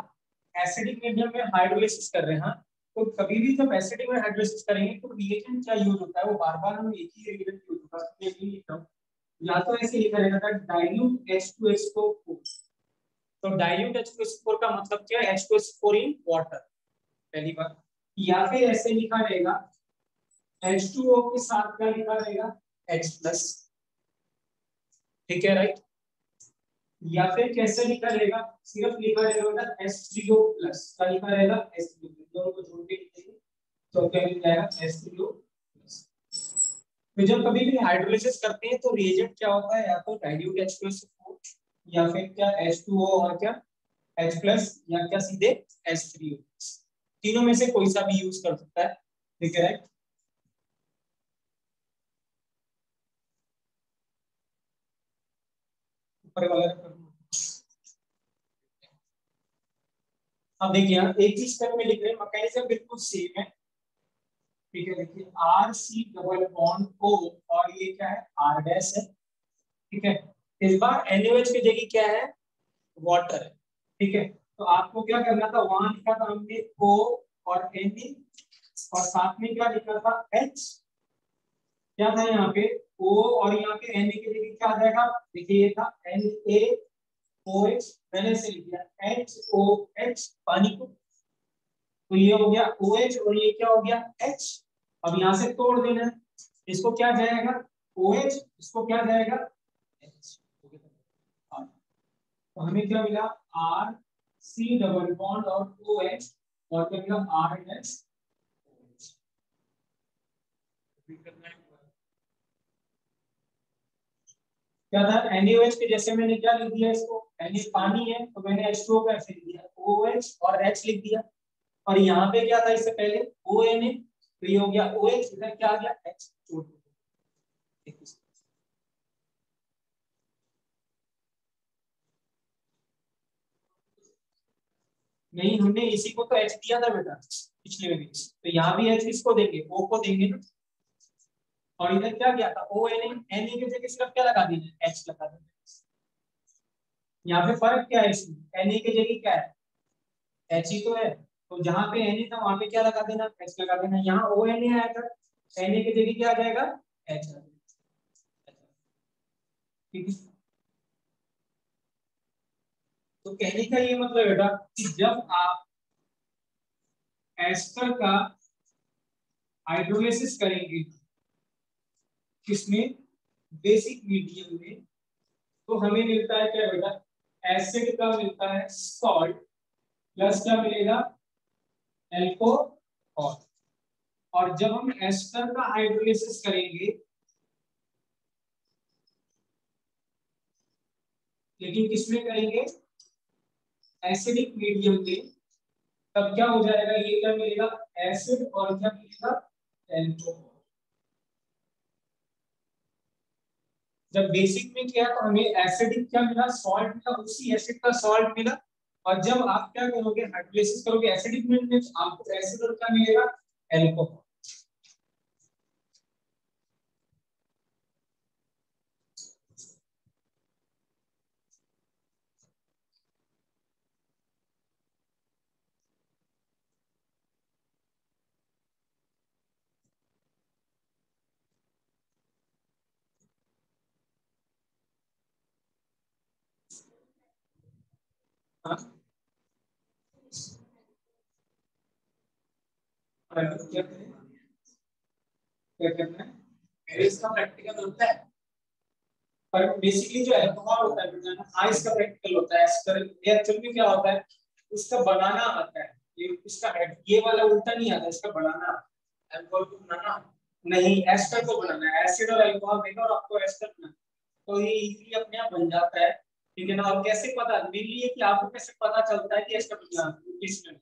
एसिडिक मीडियम में हाइड्रोलिसिस कर रहे हैं, तो कभी भी जब एसिडिक में हाइड्रोलिसिस करेंगे तो रिएजेंट क्या यूज होता है, वो बार बार हम एक ही रिएजेंट यूज होता है, ये भी लिखता हूं, या तो ऐसे लिखा रहता है डाइल्यूट H2SO4, तो डाइल्यूट H2SO4 का मतलब क्या है H2SO4 इन वाटर, पहली बात। या फिर ऐसे लिखा रहेगा H2O के साथ क्या लिखा रहेगा H+, ठीक है राइट। या फिर कैसे लिखा रहेगा, सिर्फ लिखा रहेगा H3O प्लस, क्या लिखा रहेगा H3O, दोनों को जोड़ के लिखेंगे तो क्या मिल जाएगा H3O प्लस। तो जब कभी भी हाइड्रोलिसिस करते हैं तो रिएजेंट क्या होता है, या तो डाइल्यूट H2SO4 या फिर क्या H2O और क्या H प्लस या क्या सीधे H3O, तीनों में से कोई सा भी यूज कर सकता है, ठीक है राइट। ऊपर वाला अब देखिए एक ही स्टेप में लिख रहे हैं, मैकेनिज्म बिल्कुल सेम है, ठीक है। देखिए RC डबल बॉन्ड O और ये क्या है R डैश है, ठीक है। इस बार NaOH की जगह क्या है वाटर है, ठीक है। तो आपको क्या करना था, वहां लिखा था हमने O और Na और साथ में क्या लिखा था H, क्या था यहाँ पे O और यहाँ पे Na की जगह क्या आ जाएगा, देखिए ये था NaOH, मैंने से लिख दिया HOH पानी को, तो ये हो गया OH और ये क्या हो गया H। अब यहां से तोड़ देना है, इसको क्या जाएगा OH, इसको क्या जाएगा H, तो हमें क्या मिला R C डबल बॉन्ड और OH और क्या मिला R डैश क्या था NaOH के जैसे मैंने क्या लिख दिया, इसको Na पानी है तो मैंने H2O का ऐसे लिख दिया OH और H लिख दिया, और यहाँ पे क्या था इससे पहले ONA, तो ये हो गया OH, इधर क्या आ गया H जोड़ दो। नहीं हमने इसी को तो H दिया था बेटा पिछले में भी, तो यहाँ भी H किसको देंगे O को देंगे ना, और इधर क्या किया था ONA, Na की जगह सिर्फ क्या लगा दीजिए H लगा दीजिए। यहाँ पे फर्क क्या है इसमें, Na की जगह क्या है H ही तो है, तो जहां पे Na था वहां पे क्या लगा देना H लगा देना, यहाँ ONA आया था Na की जगह क्या आ जाएगा H आ जाएगा, ठीक है। तो कहने का ये मतलब बेटा कि जब आप एस्टर का हाइड्रोलिसिस करेंगे किसमें बेसिक मीडियम में, तो हमें मिलता है क्या बेटा एसिड का मिलता है सॉल्ट प्लस क्या मिलेगा एल्कोहल, और जब हम एस्टर का हाइड्रोलिसिस करेंगे लेकिन किसमें करेंगे एसिडिक मीडियम में, तब क्या हो जाएगा, ये क्या मिलेगा एसिड और क्या मिलेगा एल्कोहल, जब बेसिक में किया तो हमें एसिडिक क्या मिला, सॉल्ट मिला, उसी एसिड का सॉल्ट मिला। और जब आप क्या करोगे, हाइड्रोलिसिस करोगे एसिडिक में आपको एसिड और क्या मिलेगा, एल्कोहल। हाँ क्या करना है, इसका प्रैक्टिकल होता है। पर बेसिकली जो अल्कोहल होता है बेटा, हाँ इसका प्रैक्टिकल होता है। ये एक्चुअल में क्या होता है, इसका बनाना आता है। ये इसका ये वाला उल्टा नहीं आता, इसका बनाना आता है। अल्कोहल को बनाना नहीं, एस्टर को बनाना है। एसिड और अल्कोहल देगा और आपको एस्टर बनाना, तो ये इजीली अपने आप बन जाता है। ठीक है ना। और कैसे पता, मेनली ये कि आपको कैसे पता चलता है कि एस्टर बनाना है, किसमें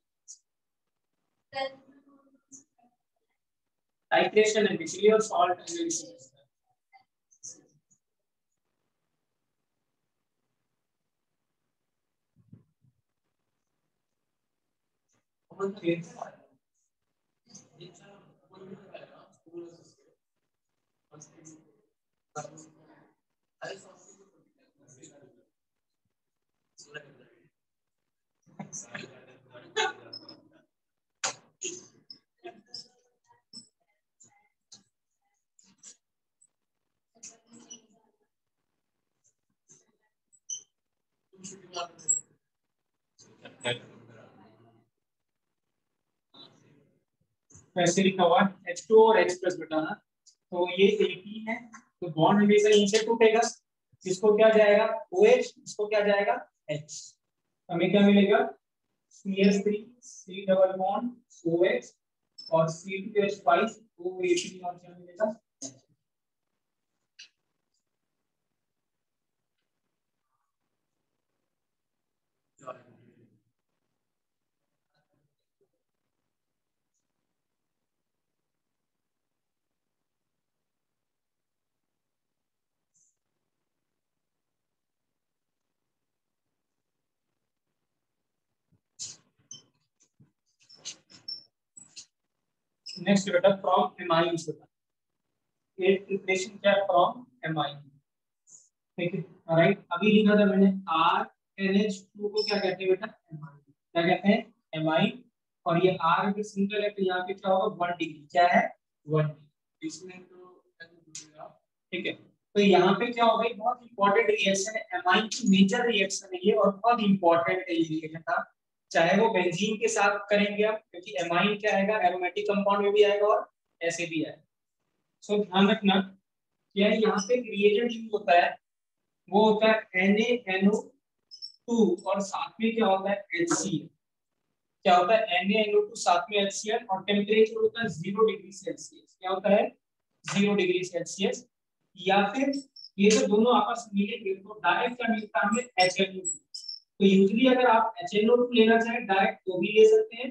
टाइट्रेशन है बेसिकली, और सॉल्ट एनालिसिस। ऐसे लिखा हुआ है H2 और H प्लस बताना, तो ये 18 है, तो बॉन्ड हमेशा यहीं से टूटेगा। इसको क्या जाएगा OH, इसको क्या जाएगा H। हमें क्या मिलेगा CH3 C double bond OH और C2H5 O18 और क्या मिलेगा। नेक्स्ट बेटा फ्रॉम एमाइन्स होता है, एक प्रिपरेशन क्या फ्रॉम एमाइन। ठीक है राइट। अभी लिखा था मैंने RNH2 को क्या कहते हैं बेटा, एमाइन। क्या कहते हैं, एमाइन। और ये R अगर सिंगल है तो यहाँ पे क्या होगा 1 डिग्री, क्या है 1 डिग्री। इसमें तो ठीक है। तो यहाँ पे क्या होगा, बहुत इंपॉर्टेंट रिएक्शन है, एमाइन की मेजर रिएक्शन है ये, और बहुत इंपॉर्टेंट है ये रिएक्शन था। चाहे वो बेंजीन के साथ करेंगे आप, क्योंकि एमाइन क्या आएगा, एरोमेटिक कंपाउंड में भी आएगा और ऐसे भी आएगा। सो ध्यान रखना, क्या यहाँ पे रिएजेंट यूज होता है, वो होता है NaNO2 और साथ में क्या होता है HCl। क्या होता है NaNO2 साथ में HCl, और टेम्परेचर होता है 0 डिग्री सेल्सियस। क्या होता है 0 डिग्री सेल्सियस। या फिर ये जो दोनों आपस में मिलेंगे तो डायरेक्ट क्या मिलता है हमें HNO2। तो यूजली अगर आप HNO2 लेना चाहें डायरेक्ट तो भी ले सकते हैं,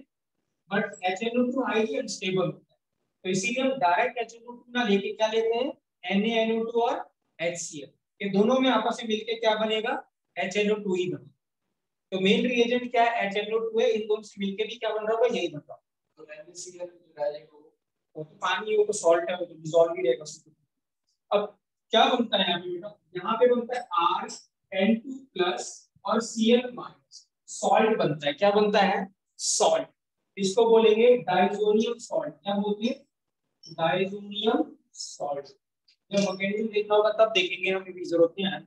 बट HNO2 हाईली अनस्टेबल होता है, तो इसीलिए हम डायरेक्ट HNO2 ना लेके क्या लेते हैं NaNO2 और HCl। ये दोनों में आपस में मिलके क्या बनेगा, HNO2 ही बनेगा। तो मेन रिएजेंट क्या है, HNO2 है, इन दोनों से मिलके भी क्या बन रहा होगा, यही बन रहा होगा। तो NaCl जो डायरेक्ट वो तो पानी, वो तो सॉल्ट है, वो तो डिसॉल्व ही रहेगा। अब क्या बनता है यहाँ पे बेटा, यहाँ पे बनता है RN2 प्लस और Cl माइनस, सॉल्ट बनता है। क्या बनता है, सॉल्ट। इसको बोलेंगे डाइजोनियम सॉल्ट। क्या बोलते हैं, डाइजोनियम सॉल्ट। जब मैकेनिज्म देखना होगा तब देखेंगे, हमें भी जरूरत नहीं है,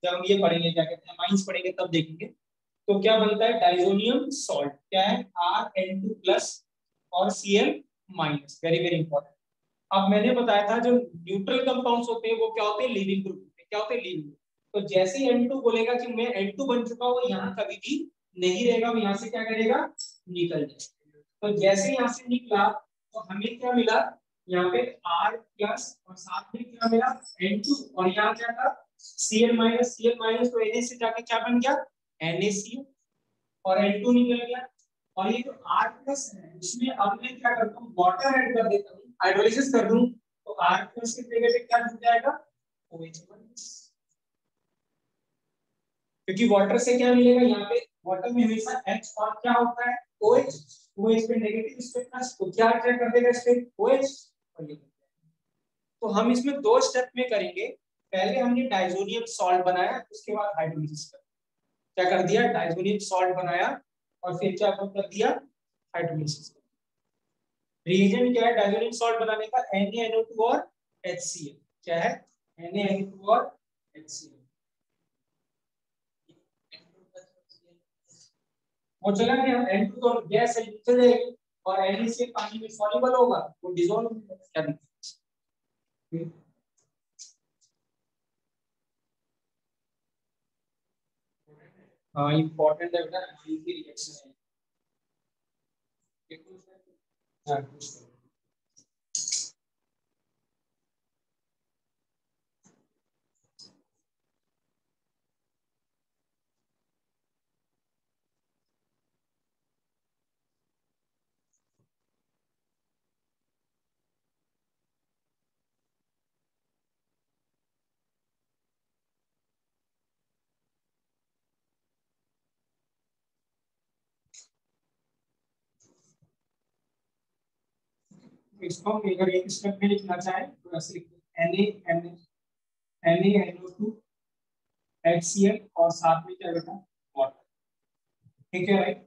जब हम ये पढ़ेंगे क्या कहते हैं अमाइंस पढ़ेंगे तब देखेंगे। तो क्या बनता है डाइजोनियम सॉल्ट, क्या है RN2 प्लस और Cl minus. Very very important. अब मैंने बताया था जो न्यूट्रल कंपाउंड्स होते हैं वो क्या होते हैं, लीविंग ग्रुप होते हैं। क्या होते हैं, लीविंग। तो जैसे ही N2 बोलेगा कि मैं N2 बन चुका हूं, यहाँ कभी भी नहीं रहेगा, वो यहाँ से क्या करेगा, निकल जाएगा। तो जैसे यहाँ से निकला तो हमें क्या मिला, यहाँ पे R प्लस और साथ में क्या मिला N2, और यहाँ क्या था Cl माइनस। Cl माइनस तो Na से जाके क्या बन गया NaCl, और N2 निकल गया। और ये जो R प्लस है इसमें अब मैं क्या करता हूँ, वाटर ऐड कर देता हूँ, हाइड्रोलिसिस कर दूं, तो R प्लस की जगह पे क्या जुड़ जाएगा OH माइनस, क्योंकि वाटर से क्या मिलेगा यहाँ पे, वाटर में हमेशा H और क्या होता है OH, OH पे नेगेटिव इस पे प्लस, तो क्या अट्रैक्ट कर देगा इस पे OH और ये। तो हम इसमें दो स्टेप में करेंगे, पहले हमने डाइजोनियम सॉल्ट बनाया, उसके बाद हाइड्रोलिसिस कर, क्या कर दिया, डाइजोनियम सॉल्ट बनाया और फिर क्या कर दिया, हाइड्रोलिसिस। रिएजेंट क्या है डाइजोनियम सॉल्ट बनाने का, NaNO2 और HCl, क्या है NaNO2 और HCl। वो चला गया, N2 तो गैस है चल जाएगी, और NaCl पानी में सॉल्युबल होगा, वो डिसॉल्व हो जाएगा, क्या दिक्कत है। हाँ इंपॉर्टेंट है बेटा, की रिएक्शन है। हाँ इसको हम अगर एक स्टेप में लिखना चाहें तो ऐसे लिखते हैं NaNO2 HCl और साथ में क्या बेटा वाटर, ठीक है राइट।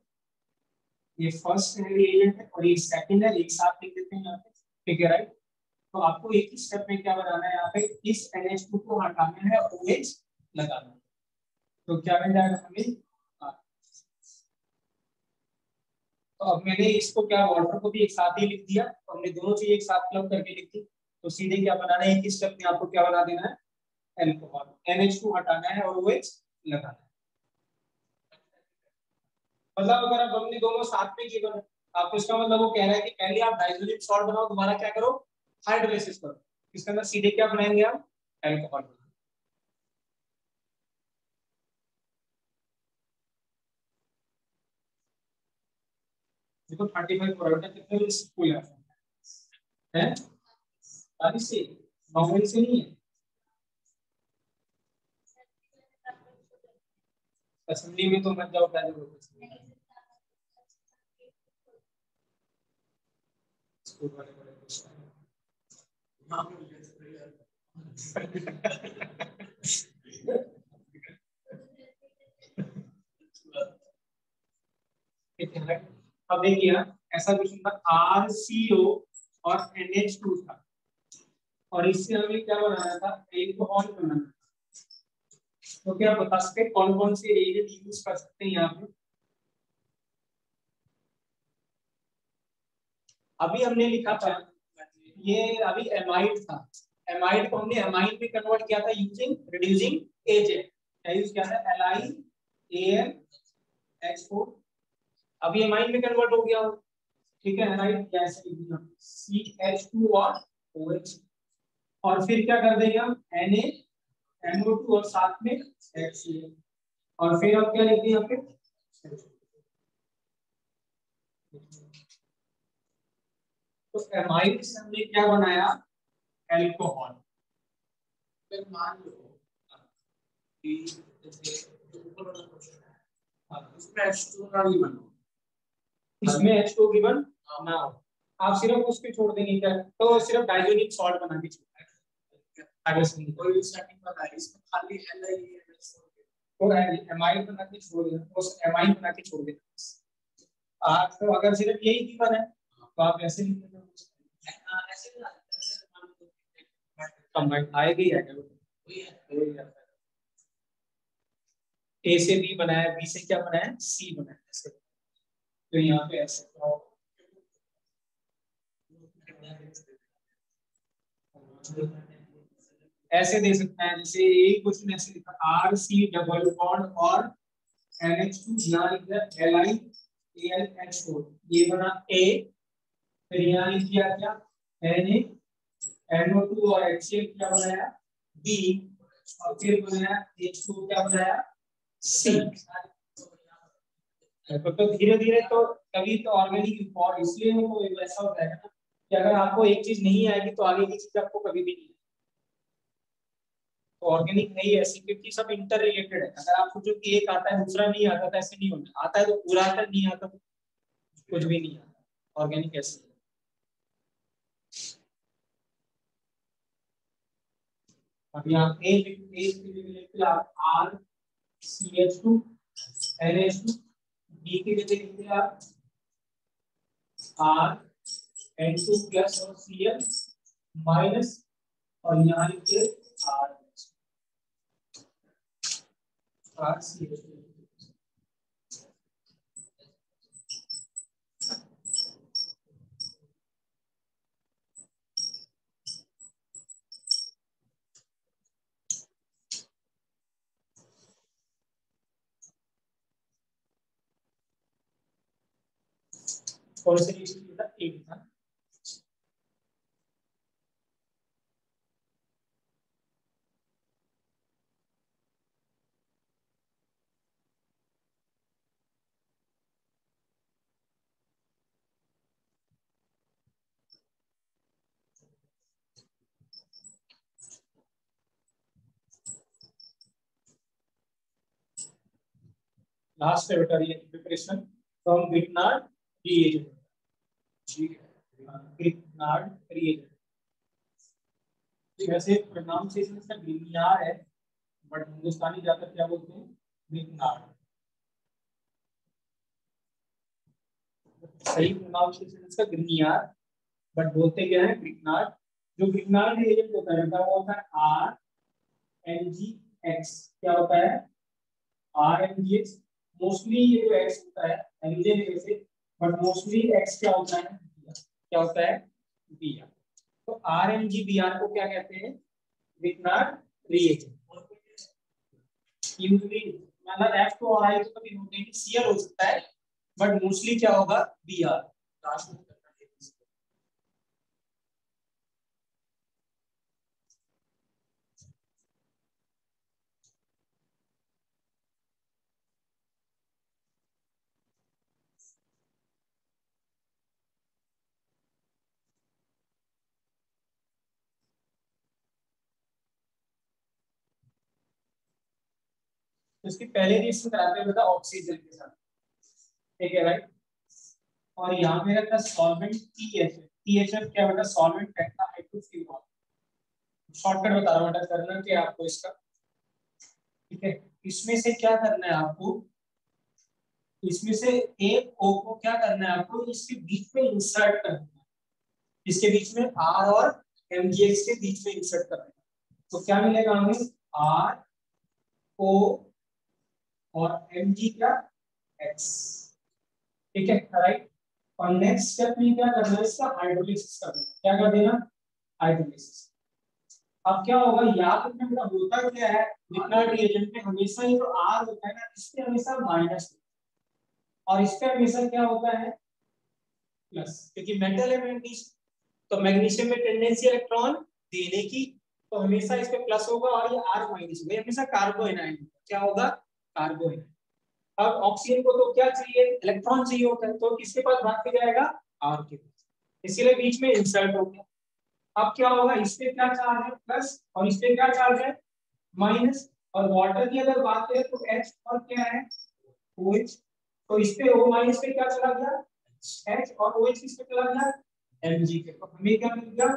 ये फर्स्ट रिएजेंट है और ये सेकंड है, एक साथ लिख देते हैं यहाँ पे, ठीक है राइट। तो आपको एक ही स्टेप में क्या बनाना है, यहाँ पे इस NH2 को हटाना है और OH लगाना है, तो क्या बन जाएगा हमें। तो अब मैंने इसको क्या वाटर को भी एक साथ ही लिख दिया, तो हमने दोनों चीज एक साथ क्लब करके लिख दी, तो सीधे क्या बनाना है, एक ही स्टेप में आपको क्या बना देना है, अल्कोहल, NH2 हटाना है और OH लगाना है। मतलब अगर आप हमने दोनों साथ में किए बने, आपको इसका मतलब वो कह रहा है कि पहले आप डाइसोनियम सॉल्ट बनाओ, दोबारा क्या करो, हाइड्रोलिसिस करो, इसके अंदर सीधे क्या बनाएंगे हम, अल्कोहल। देखो 35 प्रोडक्ट कितने स्कूल है 40 से, नॉर्मल से नहीं है, असेंबली में तो मत जाओ पहले स्कूल वाले बड़े खुश हैं। ठीक है right? अब देखिए ऐसा क्वेश्चन था RCO और NH2 था, और इससे हमें क्या बनाना था, एल्कोहल बनाना था। तो क्या आप बता सकते कौन कौन से रिएजेंट यूज कर सकते हैं यहाँ पे। अभी हमने लिखा था, ये अभी एमाइड था, एमाइड को हमने एमाइन में कन्वर्ट किया था यूजिंग रिड्यूसिंग एजेंट, क्या यूज किया था, LiAnH4, अभी एमाइन में कन्वर्ट हो गया हो, ठीक है राइट, कैसे लिख दिया CH2 और OH, और फिर क्या कर देंगे हम NaNO2 और साथ में HCl, और फिर अब क्या लिख दिया फिर, तो एमाइड से हमने क्या बनाया, एल्कोहल। फिर मान लो कि इसमें H2 का भी बनो, इसमें H2 गिवन ना हो, आप सिर्फ उसके छोड़ देंगे क्या, तो सिर्फ डाइजोनियम सॉल्ट बना के छोड़ आगे सुनिए, कोई स्टार्टिंग बता है इसमें खाली तो एमाइड बना के छोड़ देना, उस एमाइड बना के छोड़ देना। आप तो अगर सिर्फ यही गिवन है तो आप ऐसे लिख देते हो, ऐसे कंबाइन आएगा ही आएगा, वही है। ए से बी बनाया, बी से क्या बनाया, सी बनाया, ऐसे तो यहाँ पे ऐसे ऐसे दे सकते हैं, जैसे एक क्वेश्चन ऐसे लिखा RC डबल बॉन्ड और NH2 यहाँ लिख दिया LiAlH4, ये बना A, फिर यहाँ लिख दिया क्या NaNO2 और HCl क्या बनाया B, और फिर बनाया H2 क्या बनाया C। तो धीरे धीरे तो कभी तो ऑर्गेनिक और इसलिए वो ऐसा होता है ना कि अगर आपको एक चीज नहीं आएगी तो आगे की चीज आपको कभी भी नहीं तो ऑर्गेनिक है ही ऐसी, क्योंकि सब इंटर रिलेटेड है। अगर आप सोचो कि एक आता है दूसरा नहीं आता, तो ऐसे नहीं होता। आता है तो पूरा आता है, नहीं आता तो कुछ भी नहीं आता। ऑर्गेनिक ऐसे है। अब यहाँ आप R C H two N H two, B की जगह लिखते आप आर एन टू प्लस और सी एल माइनस, और यहाँ लिखिए R R C H two. कौन से रिएक्शन था? एक था। लास्ट है बेटा ये प्रिपरेशन फ्रॉम ग्रिग्नार्ड रिएजेंट। ठीक है, ग्रिग्नार्ड रिएजेंट। वैसे प्रोनाउंसिएशन इसका ग्रिग्नार्ड है, बट हिंदुस्तानी ज्यादातर क्या बोलते हैं? ग्रिग्नार्ड। सही प्रोनाउंसिएशन इसका ग्रिग्नार्ड, बट बोलते क्या है? ग्रिग्नार्ड। जो ग्रिग्नार्ड रिएजेंट होता है वो होता है आर एन जी एक्स। क्या होता है? R N G X. Mostly ये जो एक्स होता है एनजेन वैसे, बट मोस्टली एक्स क्या होता है? क्या होता है? B R. तो R N G B R को क्या कहते हैं? Grignard reagent. यूजली मतलब एफ तो और आई तो कभी होते हैं, सीएल हो सकता है, बट मोस्टली क्या होगा? बी आर लास्ट में। तो इसकी पहले रिएक्शन कराते हैं बेटा ऑक्सीजन के साथ। ठीक है राइट। और यहाँ पे रहता है सॉल्वेंट टीएचएफ। टीएचएफ क्या बेटा? सॉल्वेंट रहता है हाइड्रोफ्लोरो। शॉर्टकट बता रहा हूँ बेटा, करना क्या आपको इसका। ठीक है, इसमें से क्या करना है आपको? इसमें से एक ओ को क्या करना है आपको? इसके बीच में इंसर्ट करना है। इसके बीच में आर और एमजीएक्स के बीच में इंसर्ट करना है। तो क्या मिलेगा हमें? आर ओ और एम जी क्या? एक्स। ठीक है राइट। और नेक्स्ट स्टेप में क्या करना है? इसका हाइड्रोलिसिस करना है। क्या कर देना? हाइड्रोलिसिस। अब क्या होगा? याद रखना बेटा, होता क्या है लिक्विड रिएजेंट में? हमेशा ये जो आर होता है ना, इस पे हमेशा माइनस, और इस पे हमेशा क्या होता है? प्लस, क्योंकि मेटल है मैग्नीशियम। तो मैग्नीशियम में टेंडेंसी इलेक्ट्रॉन देने की, तो हमेशा इस पे प्लस होगा, और ये आर माइनस होगा। हमेशा कार्बो एनायन क्या होगा? कार्बो एनायन। अब ऑक्सीजन को तो क्या चाहिए? इलेक्ट्रॉन चाहिए होता है, तो किसके पास भाग के जाएगा? आर के पास। इसीलिए बीच में इंसर्ट हो गया। अब क्या होगा? इस पे क्या चार्ज है? प्लस, और इस पे क्या चार्ज है? माइनस। और वाटर की अगर बात करें तो एच और क्या है? OH। तो इस पे O माइनस पे क्या चला गया? H, और OH किस पे चला गया? Mg पे। तो हमें क्या मिल गया?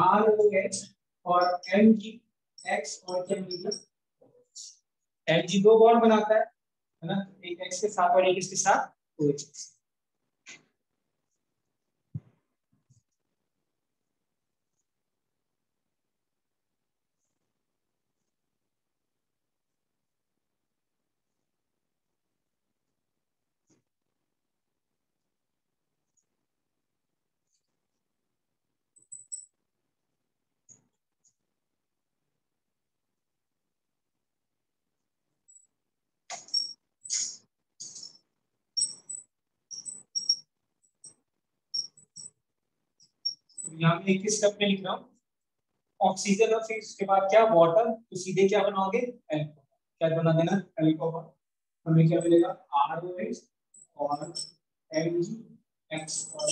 ROH और MgX, और क्या मिल गया? Mg दो बॉन्ड बनाता है ना, एक X के साथ और एक इसके साथ OH। यहाँ पे एक स्टेप में लिख रहा हूँ ऑक्सीजन, और फिर उसके बाद क्या? वाटर। तो सीधे क्या बनाओगे? एल्कोहल। क्या बना देना? एल्कोहल। हमें क्या मिलेगा? ROH और MgX। और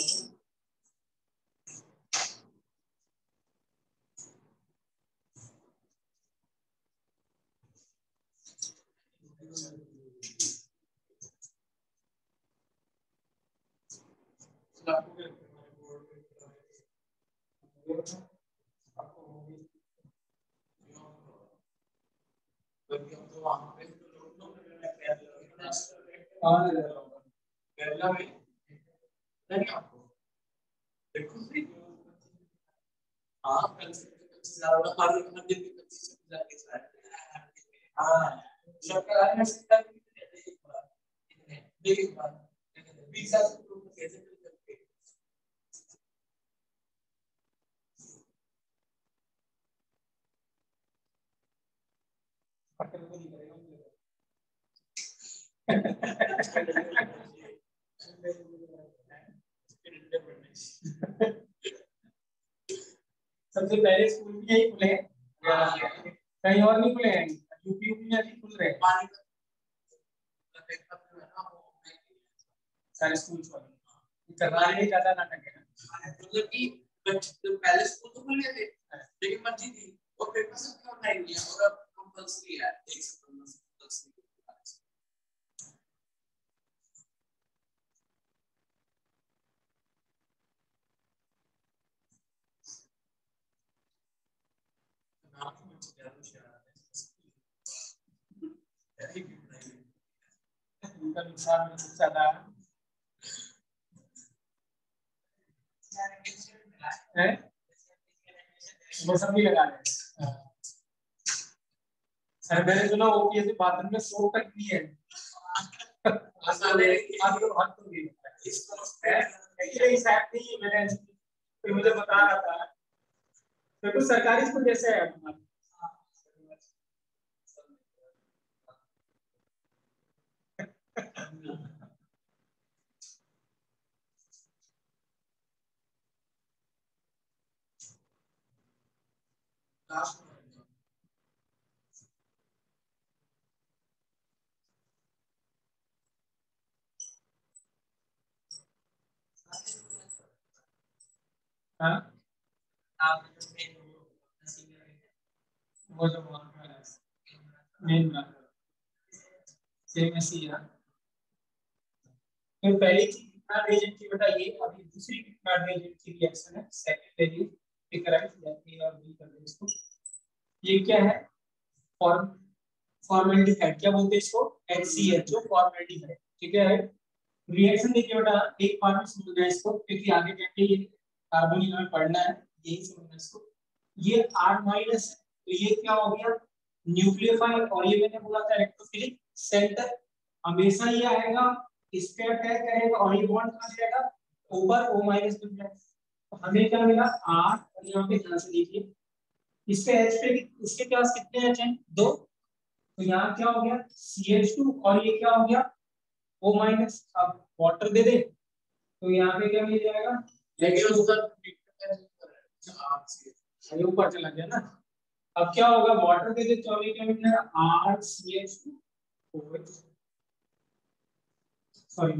सबसे पहले स्कूल भी यही खुले हैं, कहीं और नहीं खुले हैं। यूपी में अभी खुल रहे हैं सारे स्कूल करवा रहे, ज्यादा नाटक है। मतलब कि पहले स्कूल तो खुल गए थे लेकिन मर्जी थी और पेपर सब क्यों ऑनलाइन किया और अब कंपल्सरी है, एक सितंबर से कंपल्सरी। उनका नुकसान बहुत ज्यादा है, वो सब भी लगा रहे हैं। सर मैंने सुना ओपीएस में बाथरूम में 100 तक भी है। मैंने मुझे बता रहा था तो सरकारी स्कूल जैसे है वो जो मेन सेम ऐसी है। तो पहली चीज कितना एजेंट की बताइए, अभी दूसरी कितना एजेंट की रिएक्शन है सेकंड एजेंट डिकराइव या ए और बी कर दे इसको। ये क्या है फॉर्म फॉर्मेल्डिहाइड, क्या बोलते हैं इसको HCl जो फॉर्मेल्डिहाइड, ठीक है। रिएक्शन देखिए बेटा एक बार में समझ गया इसको क्योंकि आगे जाके ये कार्बन हमें पढ़ना है, यही समझना इसको। ये R माइनस तो ये क्या हो गया न्यूक्लियोफाइल, और ये मैंने बोला था इलेक्ट्रोफिलिक सेंटर, हमेशा ये आएगा इस पे अटैक करेगा और ये बॉन्ड कहां जाएगा ऊपर O माइनस बन जाएगा। तो हमें क्या मिला R, और यहाँ पे ध्यान से देखिए इसके H पे इसके पास कितने H हैं 2, तो यहाँ क्या हो गया CH2 और ये क्या हो गया O माइनस। अब वाटर दे दे तो यहाँ पे क्या मिल जाएगा लेकिन उसका ऊपर चला गया ना। अब क्या होगा वाटर दे दे तो हमें क्या मिल जाएगा RCH2 सॉरी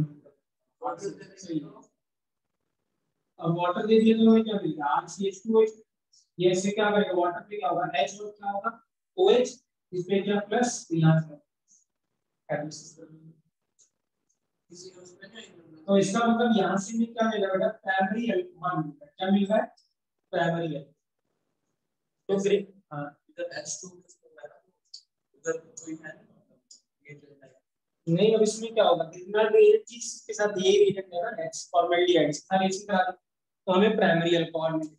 अब वाटर दे दिया तो हमें क्या मिलेगा RCH2H। ये ऐसे क्या करेगा वाटर पे क्या होगा H और क्या होगा OH, इस पे क्या प्लस यहाँ से तो इसका मतलब यहाँ से भी क्या मिलेगा बेटा प्राइमरी अल्कोहल मिलता है। क्या मिल रहा है प्राइमरी है तो ग्रेड हां इधर H2 उधर कोई है नहीं। अब इसमें क्या होगा कितना एक चीज के साथ ये रिएक्ट है ना H फॉर्मेल्डिहाइड इसका रिएक्शन करा दे तो हमें प्राइमरी अल्कोहल मिलेगा।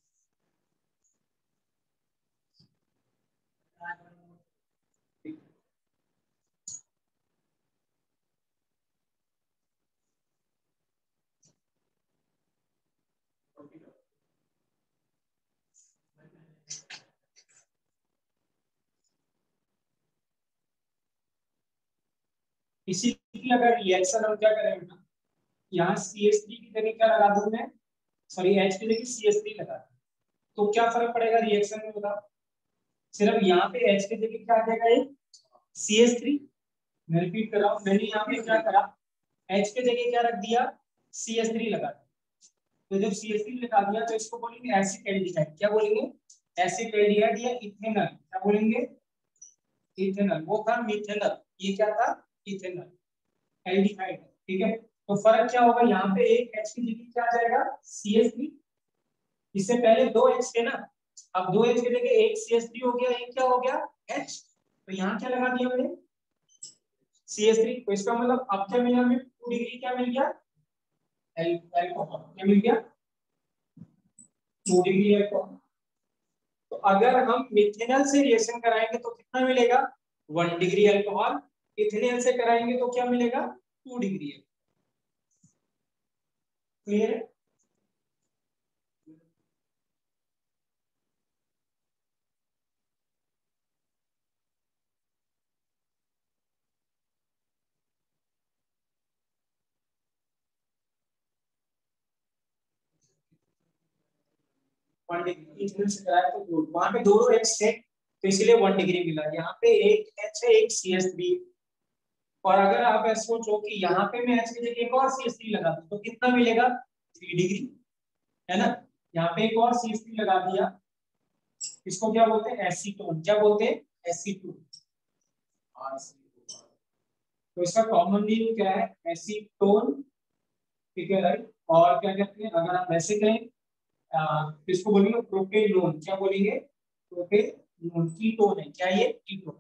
इसी की अगर रिएक्शन हम क्या करें यहाँ CH3 की जगह क्या लगा दूं मैं सॉरी H की जगह CH3 लगा तो क्या फर्क पड़ेगा रिएक्शन में बताओ। सिर्फ यहाँ पे H की जगह क्या आ जाएगा एक CH3। मैं रिपीट कर रहा हूँ मैंने यहाँ पे क्या करा H के जगह क्या रख दिया CH3 लगा तो जब CH3 लगा दिया तो इसको बोलेंगे एसिड एल्डिहाइड। क्या बोलेंगे एसिड एल्डिहाइड या इथेनॉल। क्या बोलेंगे इथेनॉल। वो था मिथेनॉल, ये क्या था इथेनॉल एल्डिहाइड, ठीक है। तो फर्क क्या होगा, यहाँ पे एक H की जगह क्या आ जाएगा, CH3। इससे पहले दो H थे ना, अब दो H की जगह एक CH3 हो गया, एक क्या हो गया, H। तो यहाँ क्या लगा दिया मैंने, CH3। तो इसका मतलब अब क्या मिला हमें, 2 डिग्री क्या मिल गया, अल्कोहल क्या मिल गया, 2 डिग्री अल्कोहल। तो अगर हम मिथेनॉल से रिएक्शन कराएंगे तो कितना मिलेगा, 1 डिग्री अल्कोहल। इथेनॉल से कराएंगे तो क्या मिलेगा, 2 डिग्री। क्लियर है। वन डिग्री इथेनॉल से कराया तो वहां पे दोनों H थे तो इसलिए 1 डिग्री मिला। यहाँ पे एक H है, एक CH3। और अगर आप ऐसा सोचो कि यहाँ पे मैं H की जगह एक और CH3 लगा दूं तो कितना मिलेगा, 3 डिग्री, है ना। यहाँ पे एक और CH3 लगा दिया, इसको क्या बोलते हैं, एसीटोन। क्या बोलते हैं, एसीटोन। तो इसका कॉमन नेम क्या है, एसीटोन। ठीक है राइट। और क्या कहते हैं, अगर आप ऐसे कहें तो इसको बोलेंगे प्रोपेनोन। क्या बोलेंगे, प्रोपेनोन। कीटोन है क्या ये, कीटोन।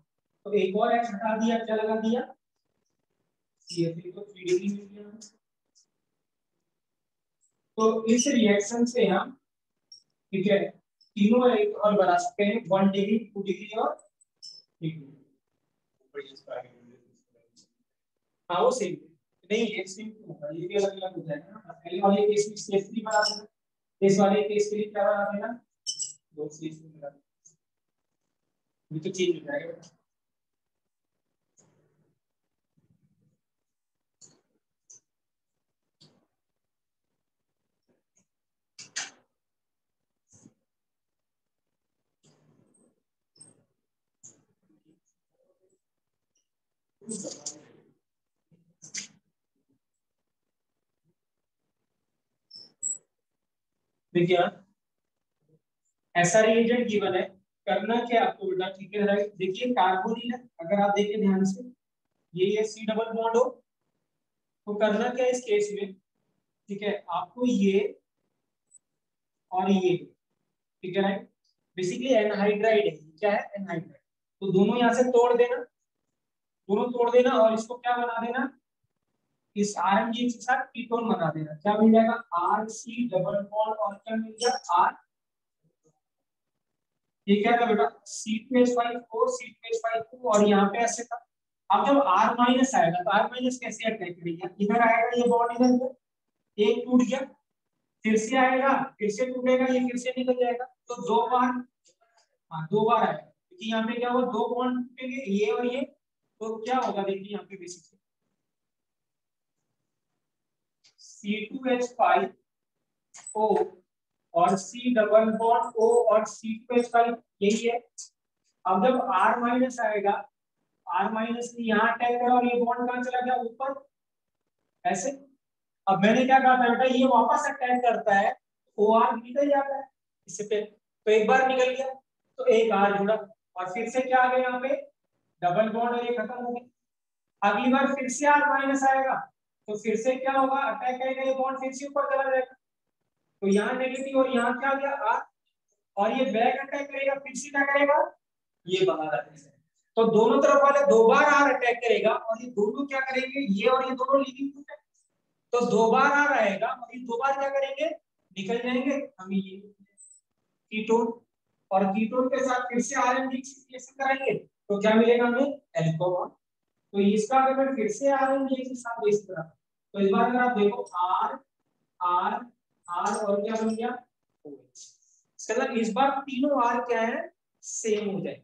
तो एक और H हटा दिया, क्या लगा दिया, CH3। तो 3 डिग्री मिल गया। तो इस रिएक्शन से हम, ठीक है, तीनों और बना सकते हैं, 1 डिग्री, 2 डिग्री और 3 डिग्री। हाँ वो सेम नहीं, एक सेम होगा, ये भी अलग अलग हो जाएगा ना। पहले वाले केस में CH3 बना देना, इस वाले केस के लिए क्या बना देना, 2 CH3 बना देना। ये तो चेंज हो जाएगा। देखिए ऐसा रिएजेंट गिवन है, करना क्या आपको बेटा, ठीक है राइट। देखिए कार्बोनिल है, अगर आप देखें ध्यान से, ये C डबल बॉन्ड हो, तो करना क्या है इस केस में, ठीक है, आपको ये और ये, ठीक है राइट, बेसिकली एनहाइड्राइड है, क्या है, एनहाइड्राइड। तो दोनों यहाँ से तोड़ देना, दोनों तोड़ देना और इसको क्या बना देना, इस RMG के साथ कीटोन बना देना। क्या मिल जाएगा, RC डबल बॉन्ड और क्या मिल गया, R। ये क्या था बेटा, C2H5O, C2H5O, और यहाँ पे ऐसे था। अब जब R माइनस आएगा तो R माइनस कैसे अटैक करेगा, इधर आएगा ये बॉन्ड, इधर एक टूट गया, फिर से आएगा, फिर से टूटेगा, ये फिर से निकल जाएगा। तो 2 बार, हाँ 2 बार आएगा, क्योंकि यहाँ पे क्या हुआ, 2 बॉन्ड टूटेंगे, ये और ये। तो क्या होगा देखिए यहाँ पे बेसिकली C2H5O और C डबल बॉन्ड O और C2H5, यही है। अब जब R माइनस आएगा, R माइनस ने यहाँ अटैक करा और ये बॉन्ड कहाँ चला गया, ऊपर, ऐसे। अब मैंने क्या कहा था बेटा, ये वापस अटैक करता है, OR निकल जाता है इससे पे, तो एक बार निकल गया तो एक R जुड़ा, और फिर से क्या आ गया यहाँ पे, डबल बॉन्ड, और ये खत्म हो गया। अगली बार फिर से R माइनस आएगा तो फिर से क्या होगा, अटैक करेगा, ये बॉन्ड फिर से ऊपर चला जाएगा। तो यहाँ नेगेटिव और यहाँ क्या आ गया, R। और ये बैक अटैक करेगा, फिर से क्या करेगा, ये बाहर आ जाएगा। तो दोनों तरफ वाले 2 बार R अटैक करेगा, और ये दोनों क्या करेंगे, ये और ये दोनों लिविंग ग्रुप है, तो 2 बार R आएगा और ये 2 बार क्या करेंगे, निकल जाएंगे, हम ये कीटोन। और कीटोन के साथ फिर से आरएनए रिएक्शन कराएंगे तो क्या मिलेगा हमें, एल्कोहल। तो इसका अगर मैं फिर से आरएनए के साथ इस तरह, तो इस बार अगर आप देखो आर आर आर और क्या बन गया, OH। मतलब इस बार तीनों आर क्या है, सेम हो जाए,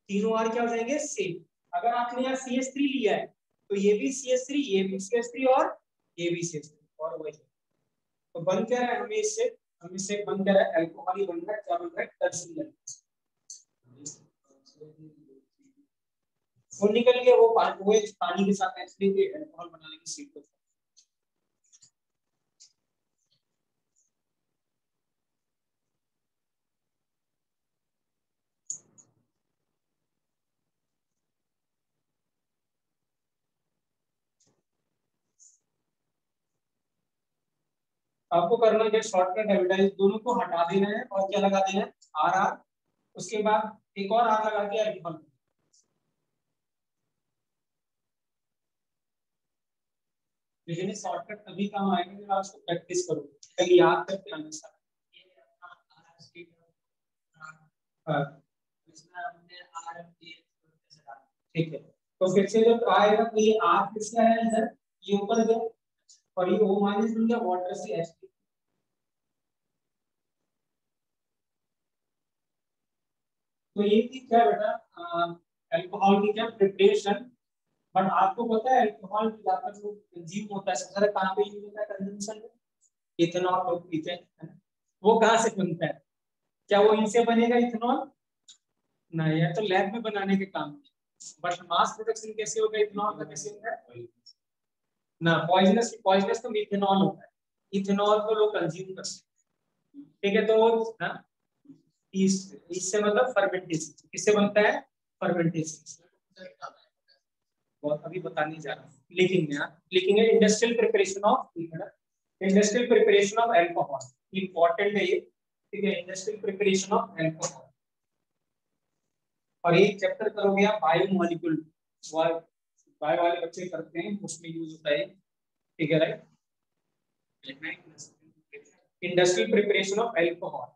तीनों आर क्या हो जाएंगे, सेम। अगर आपने यहाँ CH3 लिया है तो ये भी CH3, ये भी CH3 और ये भी CH3 और वही। तो बन क्या रहा है, हमें इससे बन क्या रहा है, अल्कोहल ही बन रहा है। क्या बन रहा है, टर्सरी। वो निकल गया, वो पानी के साथ एसिड अल्कोहल बनाने की सीट को। आपको करना क्या, शॉर्टकट एल्डिहाइड दोनों को हटा देना है और क्या लगा देना है, आर आर, उसके बाद एक और आर लगा के अल्कोहल। लेकिन ये शॉर्टकट तभी काम आएगा जब आप उसको प्रैक्टिस करोगे, कहीं याद करके हमेशा। ठीक है, तो फिर से जब आएगा तो ये आर किसका है इधर, ये ऊपर गया और ये O माइनस बन गया वाटर से H। तो ये थी क्या बेटा, अल्कोहल की क्या प्रिपरेशन। बट आपको पता है अल्कोहल ज्यादातर जो कंज्यूम होता है सबसे ज्यादा कहाँ पे यूज होता है कंजम्पशन में, इथेनॉल और मीथेन। वो कहाँ से बनता है, क्या वो इनसे बनेगा इथेनॉल, नहीं, या तो लैब में बनाने के काम। बट मास प्रोडक्शन कैसे होगा इथेनॉल का, कैसे होता है ना, पॉइजनस, पॉइजनस तो इथेनॉल होता है, इथेनॉल को लोग कंज्यूम करते हैं। ठीक है, तो ना इससे मतलब फर्मेंटेशन किससे बनता है, फर्मेंटेशन। बहुत अभी बताने जा रहा हूँ, लिखेंगे industrial preparation of, industrial preparation of alcohol, important है ये। ठीक है, इंडस्ट्रियल प्रिपरेशन ऑफ अल्कोहल। और एक चैप्टर करोगे आप बायो मॉलिक्यूल, बायो वाले बच्चे करते हैं उसमें यूज होता है। ठीक है, right, industrial preparation of alcohol.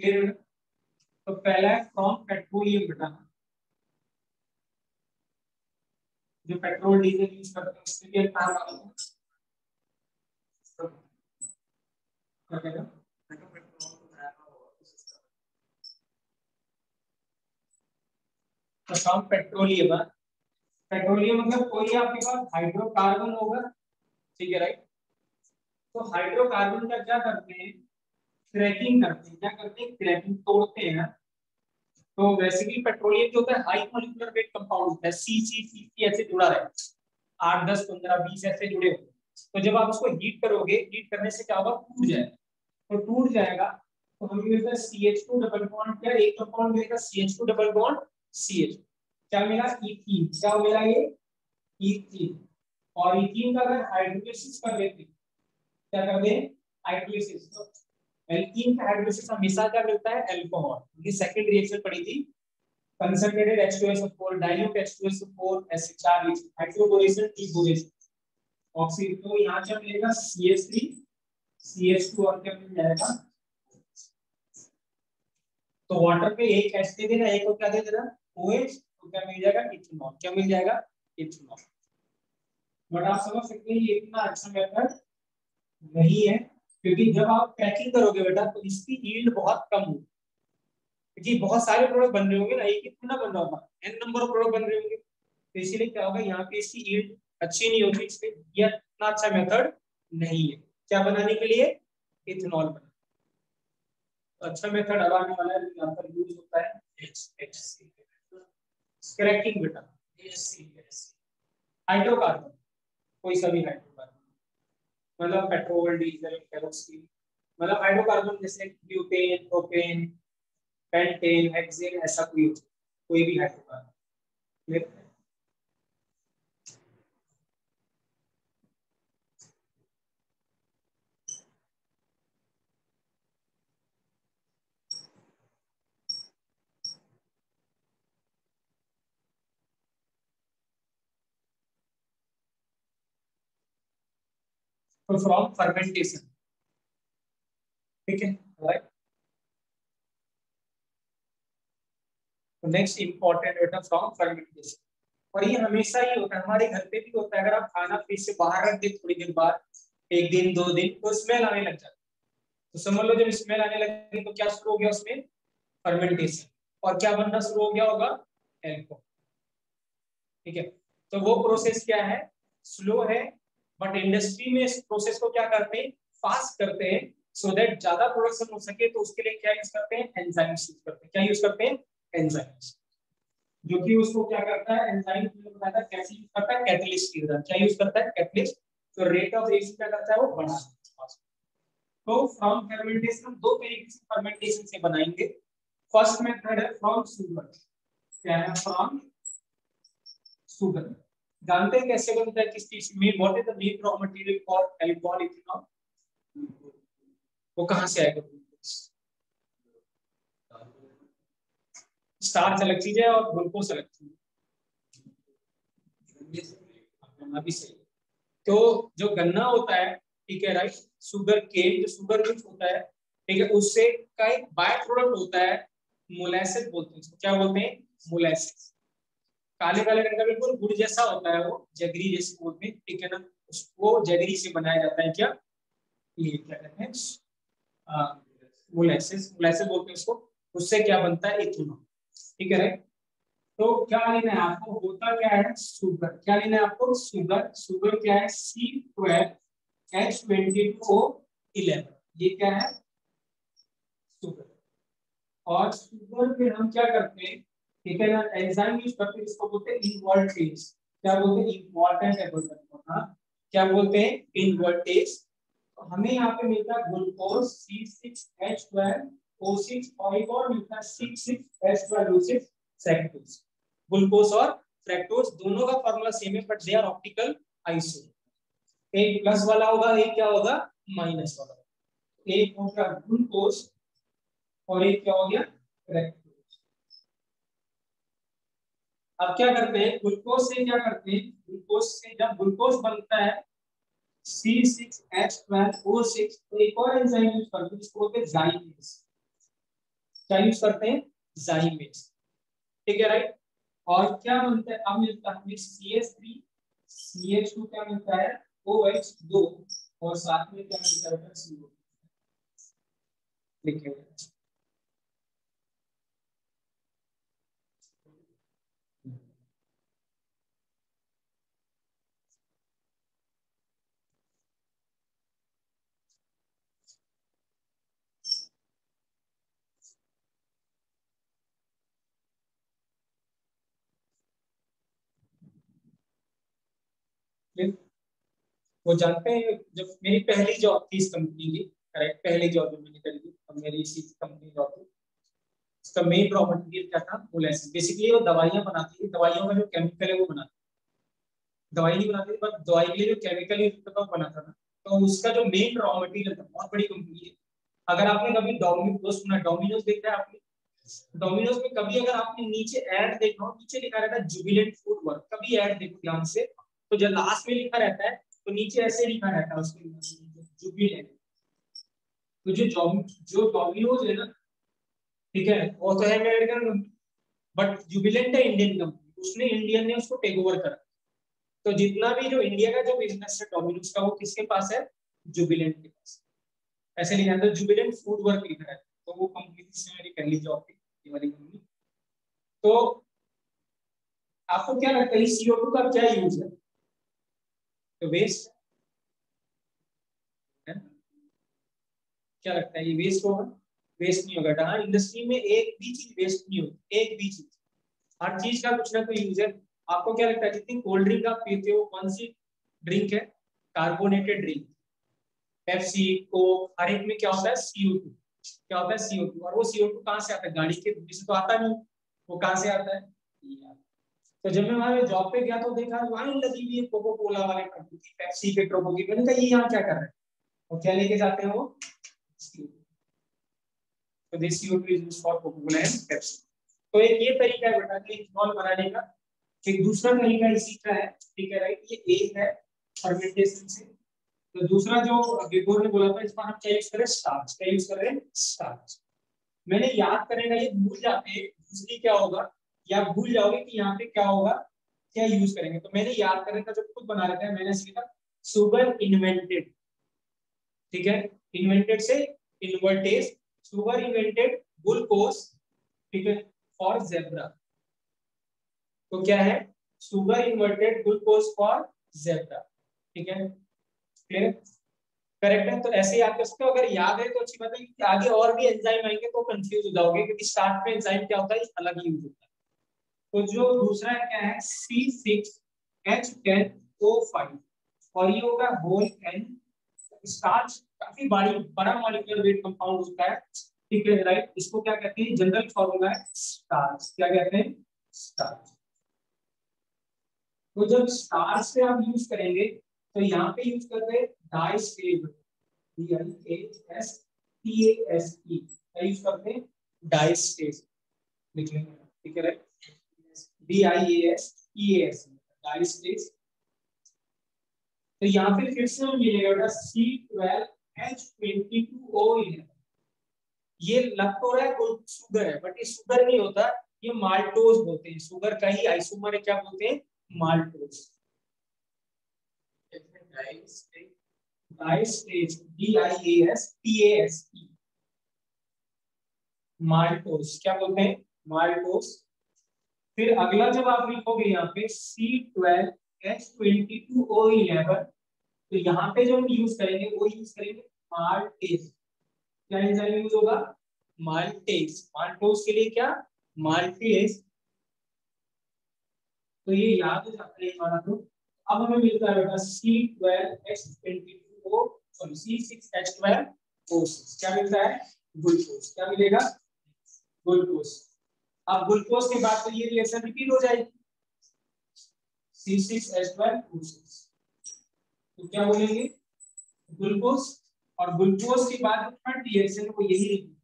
फिर तो पहला है फ्रॉम पेट्रोलियम बेटा, जो पेट्रोल डीजल यूज करते हैं उसके लिए काम करेगा। तो फ्रॉम पेट्रोलियम, पेट्रोलियम मतलब कोई आपके पास हाइड्रोकार्बन होगा। ठीक है, राइट, तो हाइड्रोकार्बन का क्या करते हैं, क्रैकिंग करते हैं, क्या करते हैं, क्रैकिंग, तोड़ते हैं। तो बेसिकली पेट्रोलियम जो होता है हाई मॉलिक्यूलर वेट कंपाउंड होता है, सी सी सी सी ऐसे जुड़ा रहता है, 8 10 15 20 ऐसे जुड़े होते हैं। तो जब आप उसको हीट करोगे, हीट करने से क्या होगा, टूट जाएगा। तो टूट जाएगा तो हमें मिलता है CH2 डबल बॉन्ड, क्या एक कंपाउंड मिलेगा CH2 डबल बॉन्ड CH, क्या मिला, इथीन, क्या मिला ये, इथीन। और इथीन का अगर हाइड्रोलिसिस कर देते, क्या कर दें, हाइड्रोलिसिस, तो एल्कीन का हाइड्रोलिसिस हमेशा क्या मिलता है, अल्कोहल। ये सेकंड रिएक्शन पड़ी थी, concentrated H2SO4 dilute H2SO4 SHR hydroboration deboration oxygen. तो यहाँ क्या मिलेगा, CH3 CH2 और क्या मिल जाएगा, तो वाटर पे एक H दे देना, एक को क्या दे देना, OH, तो क्या मिल जाएगा, इथेनॉल, क्या मिल जाएगा, इथेनॉल। बट आप समझ सकते हैं ये इतना अच्छा मेथड नहीं है, क्योंकि जब आप पैकिंग करोगे बेटा तो इसकी यील्ड बहुत कम होगी, क्योंकि बहुत सारे प्रोडक्ट बन रहे होंगे ना, एक ही थोड़ा बन रहा होगा, n नंबर ऑफ प्रोडक्ट बन रहे होंगे। तो इसीलिए क्या होगा, यहाँ पे इसकी यील्ड अच्छी नहीं होगी, इसलिए यह इतना अच्छा मेथड नहीं है क्या बनाने के लिए, इथेनॉल बनाने। तो अच्छा मेथड अब आने वाला है, यहाँ पर यूज होता है HHC, क्रैकिंग बेटा, हाइड्रोकार्बन, कोई सा भी हाइड्रोकार्बन, मतलब पेट्रोल डीजल केरोसिन, मतलब हाइड्रोकार्बन जैसे ब्यूटेन प्रोपेन पेंटेन हेक्सेन, ऐसा कोई भी हाइड्रोकार्बन। तो फ्रॉम फर्मेंटेशन, ठीक है, राइट। तो नेक्स्ट इंपॉर्टेंट बेटा फ्रॉम फर्मेंटेशन, और ये हमेशा ही होता है, हमारे घर पे भी होता है। अगर आप खाना फ्रिज से बाहर रख दे थोड़ी देर बाद, एक दिन 2 दिन, तो स्मेल आने लग जाता है। तो समझ लो जब स्मेल आने लगी तो क्या शुरू हो गया उसमें, फर्मेंटेशन, और क्या बनना शुरू हो गया होगा, एल्कोहल। ठीक है, तो वो प्रोसेस क्या है, स्लो है, बट इंडस्ट्री में इस प्रोसेस को क्या करते हैं, फास्ट करते हैं, सो दैट ज्यादा प्रोडक्शन हो सके। तो उसके लिए क्या यूज करते हैं, एंजाइम्स यूज करते हैं। क्या यूज करते हैं, एंजाइम्स, जो कि उसको क्या करता है, एंजाइम बताता है कैसे यूज करता है, कैटलिस्ट की तरह। क्या यूज करता है, कैटलिस्ट। तो रेट ऑफ रिएक्शन क्या करता है, वो बढ़ा देता है। तो फ्रॉम फर्मेंटेशन दो तरीके से फर्मेंटेशन से बनाएंगे। फर्स्ट मेथड है फ्रॉम शुगर, क्या है, फ्रॉम शुगर। जानते हैं कैसे बनता है, किस चीज में, what is the main raw material for alcohol ethanol, वो कहां से आएगा? स्टार्च अलग चीज है और ग्लूकोज अलग चीज है, अभी सही। तो जो गन्ना होता है, ठीक है राइट, शुगर केन जो शुगर मिल्क होता है, ठीक है, उससे का एक बाय प्रोडक्ट होता है मोलेसेस बोलते हैं उसको, क्या बोलते हैं, मोलेसेस। काले काले रंग का बिल्कुल गुड़ जैसा होता है वो, जगरी जैसे बोलते हैं, ठीक है ना, उसको जगरी से बनाया जाता है, क्या ये क्या कहते हैं, मोलेसेस, मोलेसेस बोलते हैं उसको। उससे क्या बनता है, इथेनॉल, ठीक है राइट। तो क्या लेना है आपको, होता क्या है, शुगर, क्या लेना है आपको, शुगर, शुगर क्या है, C12H22O11, ये क्या है, शुगर। और शुगर में हम क्या करते हैं, ठीक है ना, एंजाइम यूज करते हैं, इसको बोलते हैं इन्वर्टेज, क्या बोलते हैं, इंपॉर्टेंट है बोलते हैं, क्या बोलते हैं, इन्वर्टेज। तो हमें यहाँ पे मिलता है ग्लूकोज C6H12O6 और एक और मिलता है C6H12O6 फ्रैक्टोज। ग्लूकोज और फ्रैक्टोज दोनों का फॉर्मूला सेम है, but they are optical iso. एक प्लस वाला होगा, एक क्या होगा, माइनस वाला। एक हो गया ग्लूकोज और एक क्या हो गया, फ्रैक्टोज। अब क्या करते हैं, ग्लूकोज से क्या करते हैं, ग्लूकोज से जब ग्लूकोज बनता है C6H12O6, तो एक और एंजाइम यूज करते हैं जिसको बोलते हैं जाइमेज। क्या यूज करते हैं, जाइमेज, ठीक है राइट। और क्या बनता है, अब मिलता है हमें CH3, CH2 क्या मिलता है, OH2, और साथ में क्या मिलता है, CO। लिखिए, वो जानते हैं, जब मेरी पहली जॉब थी इस कंपनी की, करेक्ट, पहली जॉब जो मैंने करी थी, अब मेरी इसी कंपनी जॉब थी, इसका मेन रॉ मटेरियल क्या था, मोलेसिस। बेसिकली वो दवाइयां बनाती है, दवाइयों का जो केमिकल है वो बनाती है, दवाई नहीं बनाती, पर दवाई के लिए जो केमिकल यूज करता है वो बनाता था। तो उसका जो मेन रॉ मटेरियल था, बहुत बड़ी कंपनी है। अगर आपने कभी डोमिनोज सुना, डोमिनोज देखा है आपने, डोमिनोज में कभी अगर आपने नीचे ऐड देखा हो, नीचे लिखा रहता है जुबिलेंट फूड वर्क, कभी ऐड देखो ध्यान से, तो जो लास्ट में लिखा रहता है, तो नीचे ऐसे लिखा रहता है उसके जुबिलेंट। तो जो डोमिनोज है ना, ठीक है, वो तो है अमेरिकन कंपनी, बट जुबिलेंट है इंडियन कंपनी, उसने इंडियन ने उसको टेक ओवर करा। तो जितना भी जो इंडिया का जो बिजनेस है डोमिनोज का, वो किसके पास है, जुबिलेंट के पास। ऐसे लिखा है, जुबिलेंट फूड वर्क लिखा है। तो वो कंपनी से मेरी पहली जॉब थी, ये वाली कंपनी। तो आपको क्या लगता है CO2 का क्या यूज है, तो वेस्ट है, क्या लगता है ये वेस्ट होगा, वेस्ट नहीं होगा। हाँ, इंडस्ट्री में एक भी चीज वेस्ट नहीं होती, एक भी चीज, हर चीज का कुछ ना कोई यूज है। आपको क्या लगता है जितनी कोल्ड ड्रिंक आप पीते हो, कौन सी ड्रिंक है, कार्बोनेटेड ड्रिंक, पेप्सी, कोक, हर एक में क्या होता है, CO2, क्या होता है, CO2। और वो CO2 कहाँ से आता है, गाड़ी के धुएं से तो आता नहीं, वो कहाँ से आता है, ये आता है। तो जब मैं वहां जॉब पे गया तो देखा लाइन लगी हुई है कोको कोला वाले ट्रकों की, पेप्सी के ट्रकों की, मैंने कहा ये यहाँ क्या कर रहे हैं, और क्या लेके जाते हैं वो, तो this CO2 is used for Coca Cola and Pepsi. तो एक ये तरीका है बेटा कि इथेनॉल बनाने का। एक दूसरा तरीका इसी का है, ठीक है राइट, ये एक है फर्मेंटेशन से। तो दूसरा जो बिफोर ने बोला था, इस पर हम क्या यूज करें, स्टार्च, क्या यूज करें, स्टार्च। मैंने याद करेगा, ये भूल जाते हैं दूसरी क्या होगा, या भूल जाओगे कि यहाँ पे क्या होगा, क्या यूज करेंगे। तो मैंने याद करने का जब खुद बना लेते हैं, मैंने सीखा शुगर इन्वेंटेड, ठीक है, इन्वेंटेड से इन्वर्टेज, शुगर इन्वेंटेड ग्लूकोज, ठीक है, फॉर जेब्रा। तो क्या है, sugar inverted glucose for zebra, ठीक है, क्लियर, करेक्ट है। तो ऐसे याद कर सकते हो, अगर याद है तो अच्छी बात है, कि आगे और भी एंजाइम आएंगे तो कंफ्यूज हो जाओगे, क्योंकि स्टार्ट में एंजाइम क्या होता है, अलग ही यूज होता है। तो जो दूसरा क्या है, C6H10O5, और ये होगा होल एन। स्टार्च काफी बड़ा मॉलिक्यूलर वेट कंपाउंड होता है, ठीक है राइट। इसको क्या कहते हैं, जनरल फॉर्मूला है स्टार्च, क्या कहते हैं, स्टार्च। तो जब स्टार्च से आप यूज करेंगे तो यहाँ पे यूज करते हैं डाइस्टेज, DIASTASE का यूज करते हैं डाइस्टेज लिख लेंगे, ठीक है, DIASTAS डाइस्टेज। तो यहाँ पे फिर से हमें मिलेगा बेटा C12H22O11। ये लग तो रहा है कोई शुगर है, बट ये शुगर नहीं होता, ये माल्टोज बोलते हैं, शुगर का ही आइसोमर है, क्या बोलते हैं, माल्टोज। डाइस्टेज DIASTASE माल्टोज, क्या बोलते हैं, माल्टोज। फिर अगला जब आप लिखोगे यहाँ पे C12H22O11, तो यहाँ पे जो हम यूज करेंगे वो यूज करेंगे माल्टेज। क्या एंजाइम यूज होगा, माल्टेज। माल्टोज के लिए क्या, माल्टेज। तो ये याद हो जाता है हमारा। तो अब हमें मिलता है बेटा C12H22O सॉरी C6H12O6, क्या मिलता है, ग्लूकोज। क्या मिलेगा, ग्लूकोज। अब ग्लूकोज के बाद तो ये रिएक्शन रिपीट हो जाएगी, C6H12O6, तो क्या बोलेंगे, ग्लूकोज। और ग्लूकोज के बाद थर्ड रिएक्शन वो यही रिपीट।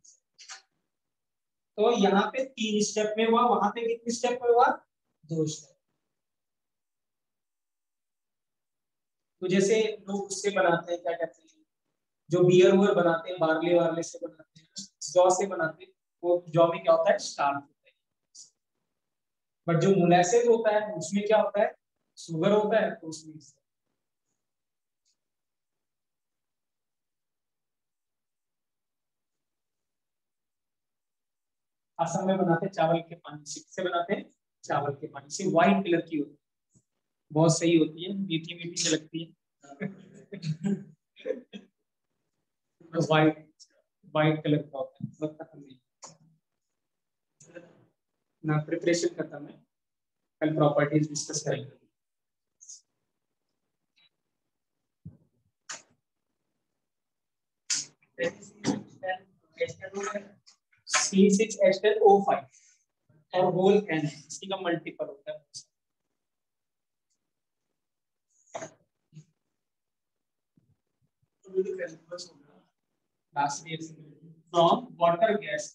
तो यहाँ पे 3 स्टेप में हुआ, वहां पे कितने स्टेप में हुआ, 2 स्टेप। तो जैसे लोग उससे बनाते हैं, क्या कहते हैं, जो बियर वुयर बनाते हैं, बार्ले वार्ले से बनाते हैं, जौ से बनाते हैं, वो जौ में क्या होता है, स्टार्च होता है। बट जो मोलेसेस होता है उसमें क्या होता है, शुगर होता है, तो उसमें असम में बनाते हैं चावल के पानी से। किससे बनाते हैं, चावल के पानी से, व्हाइट कलर की होती है, बहुत सही होती है, मीठी मीठी से लगती है। व्हाइट, व्हाइट कलर का होता है, बहुत पसंद नहीं ना। प्रिपरेशन करता मैं, कल प्रॉपर्टीज डिस्कस करेंगे। C6H10O5 और होल N, इसी का मल्टीपल होता है। From water gas,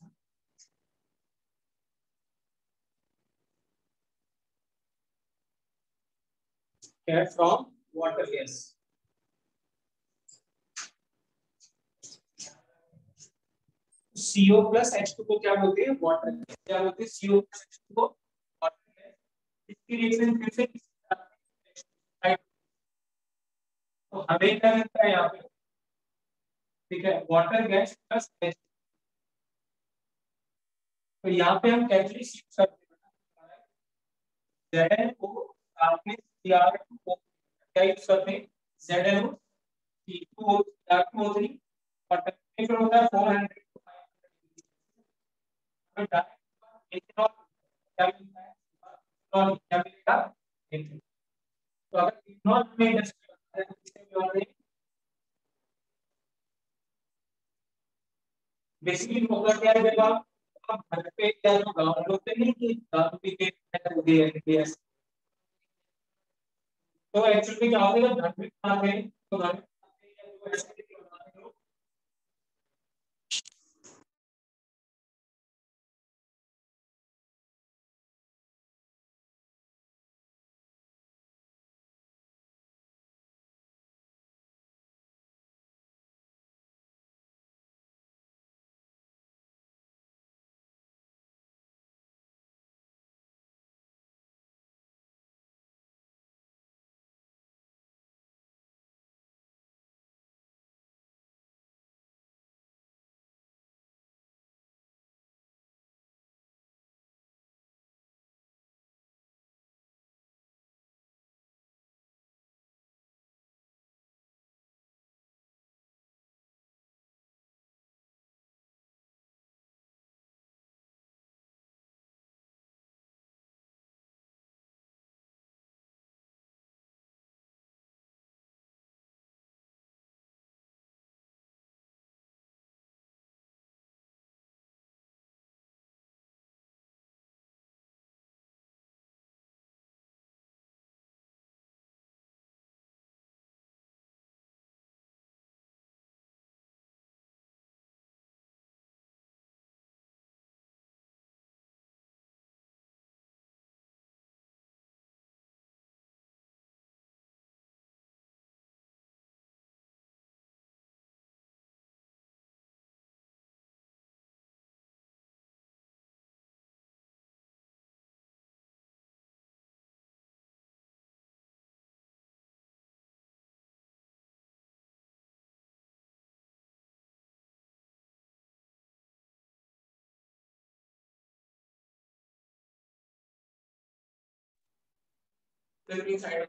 from water gas. CO plus H2 को क्या बोलते हैं, वाटर गैस। क्या बोलते हैं, CO प्लस H2 को वाटर गैस। इसकी रिएक्शन फिर से तो हमें क्या मिलता है यहाँ पे, ठीक है, वाटर गैस प्लस H। तो यहाँ पे हम कैटलिस्ट यूज करते हैं, ZnO आपने Cr2O, क्या यूज करते हैं, ZnO C2O Cr2O3, और टेम्परेचर होता है 400 to 500। इथेनॉल क्या मिलता है, इथेनॉल क्या मिलेगा, इथेनॉल। तो अगर इथेनॉल में इंडस्ट्री बनता है तो किससे बनाते हैं, बेसिकली होगा क्या है, जब आप घर पे या जो गाँव में होते नहीं कि दारू पी के death हो गई है, तो एक्चुअली क्या होता है, जब घर में बनाते हैं तो घर में बनाते हैं, फेवरिंग साइड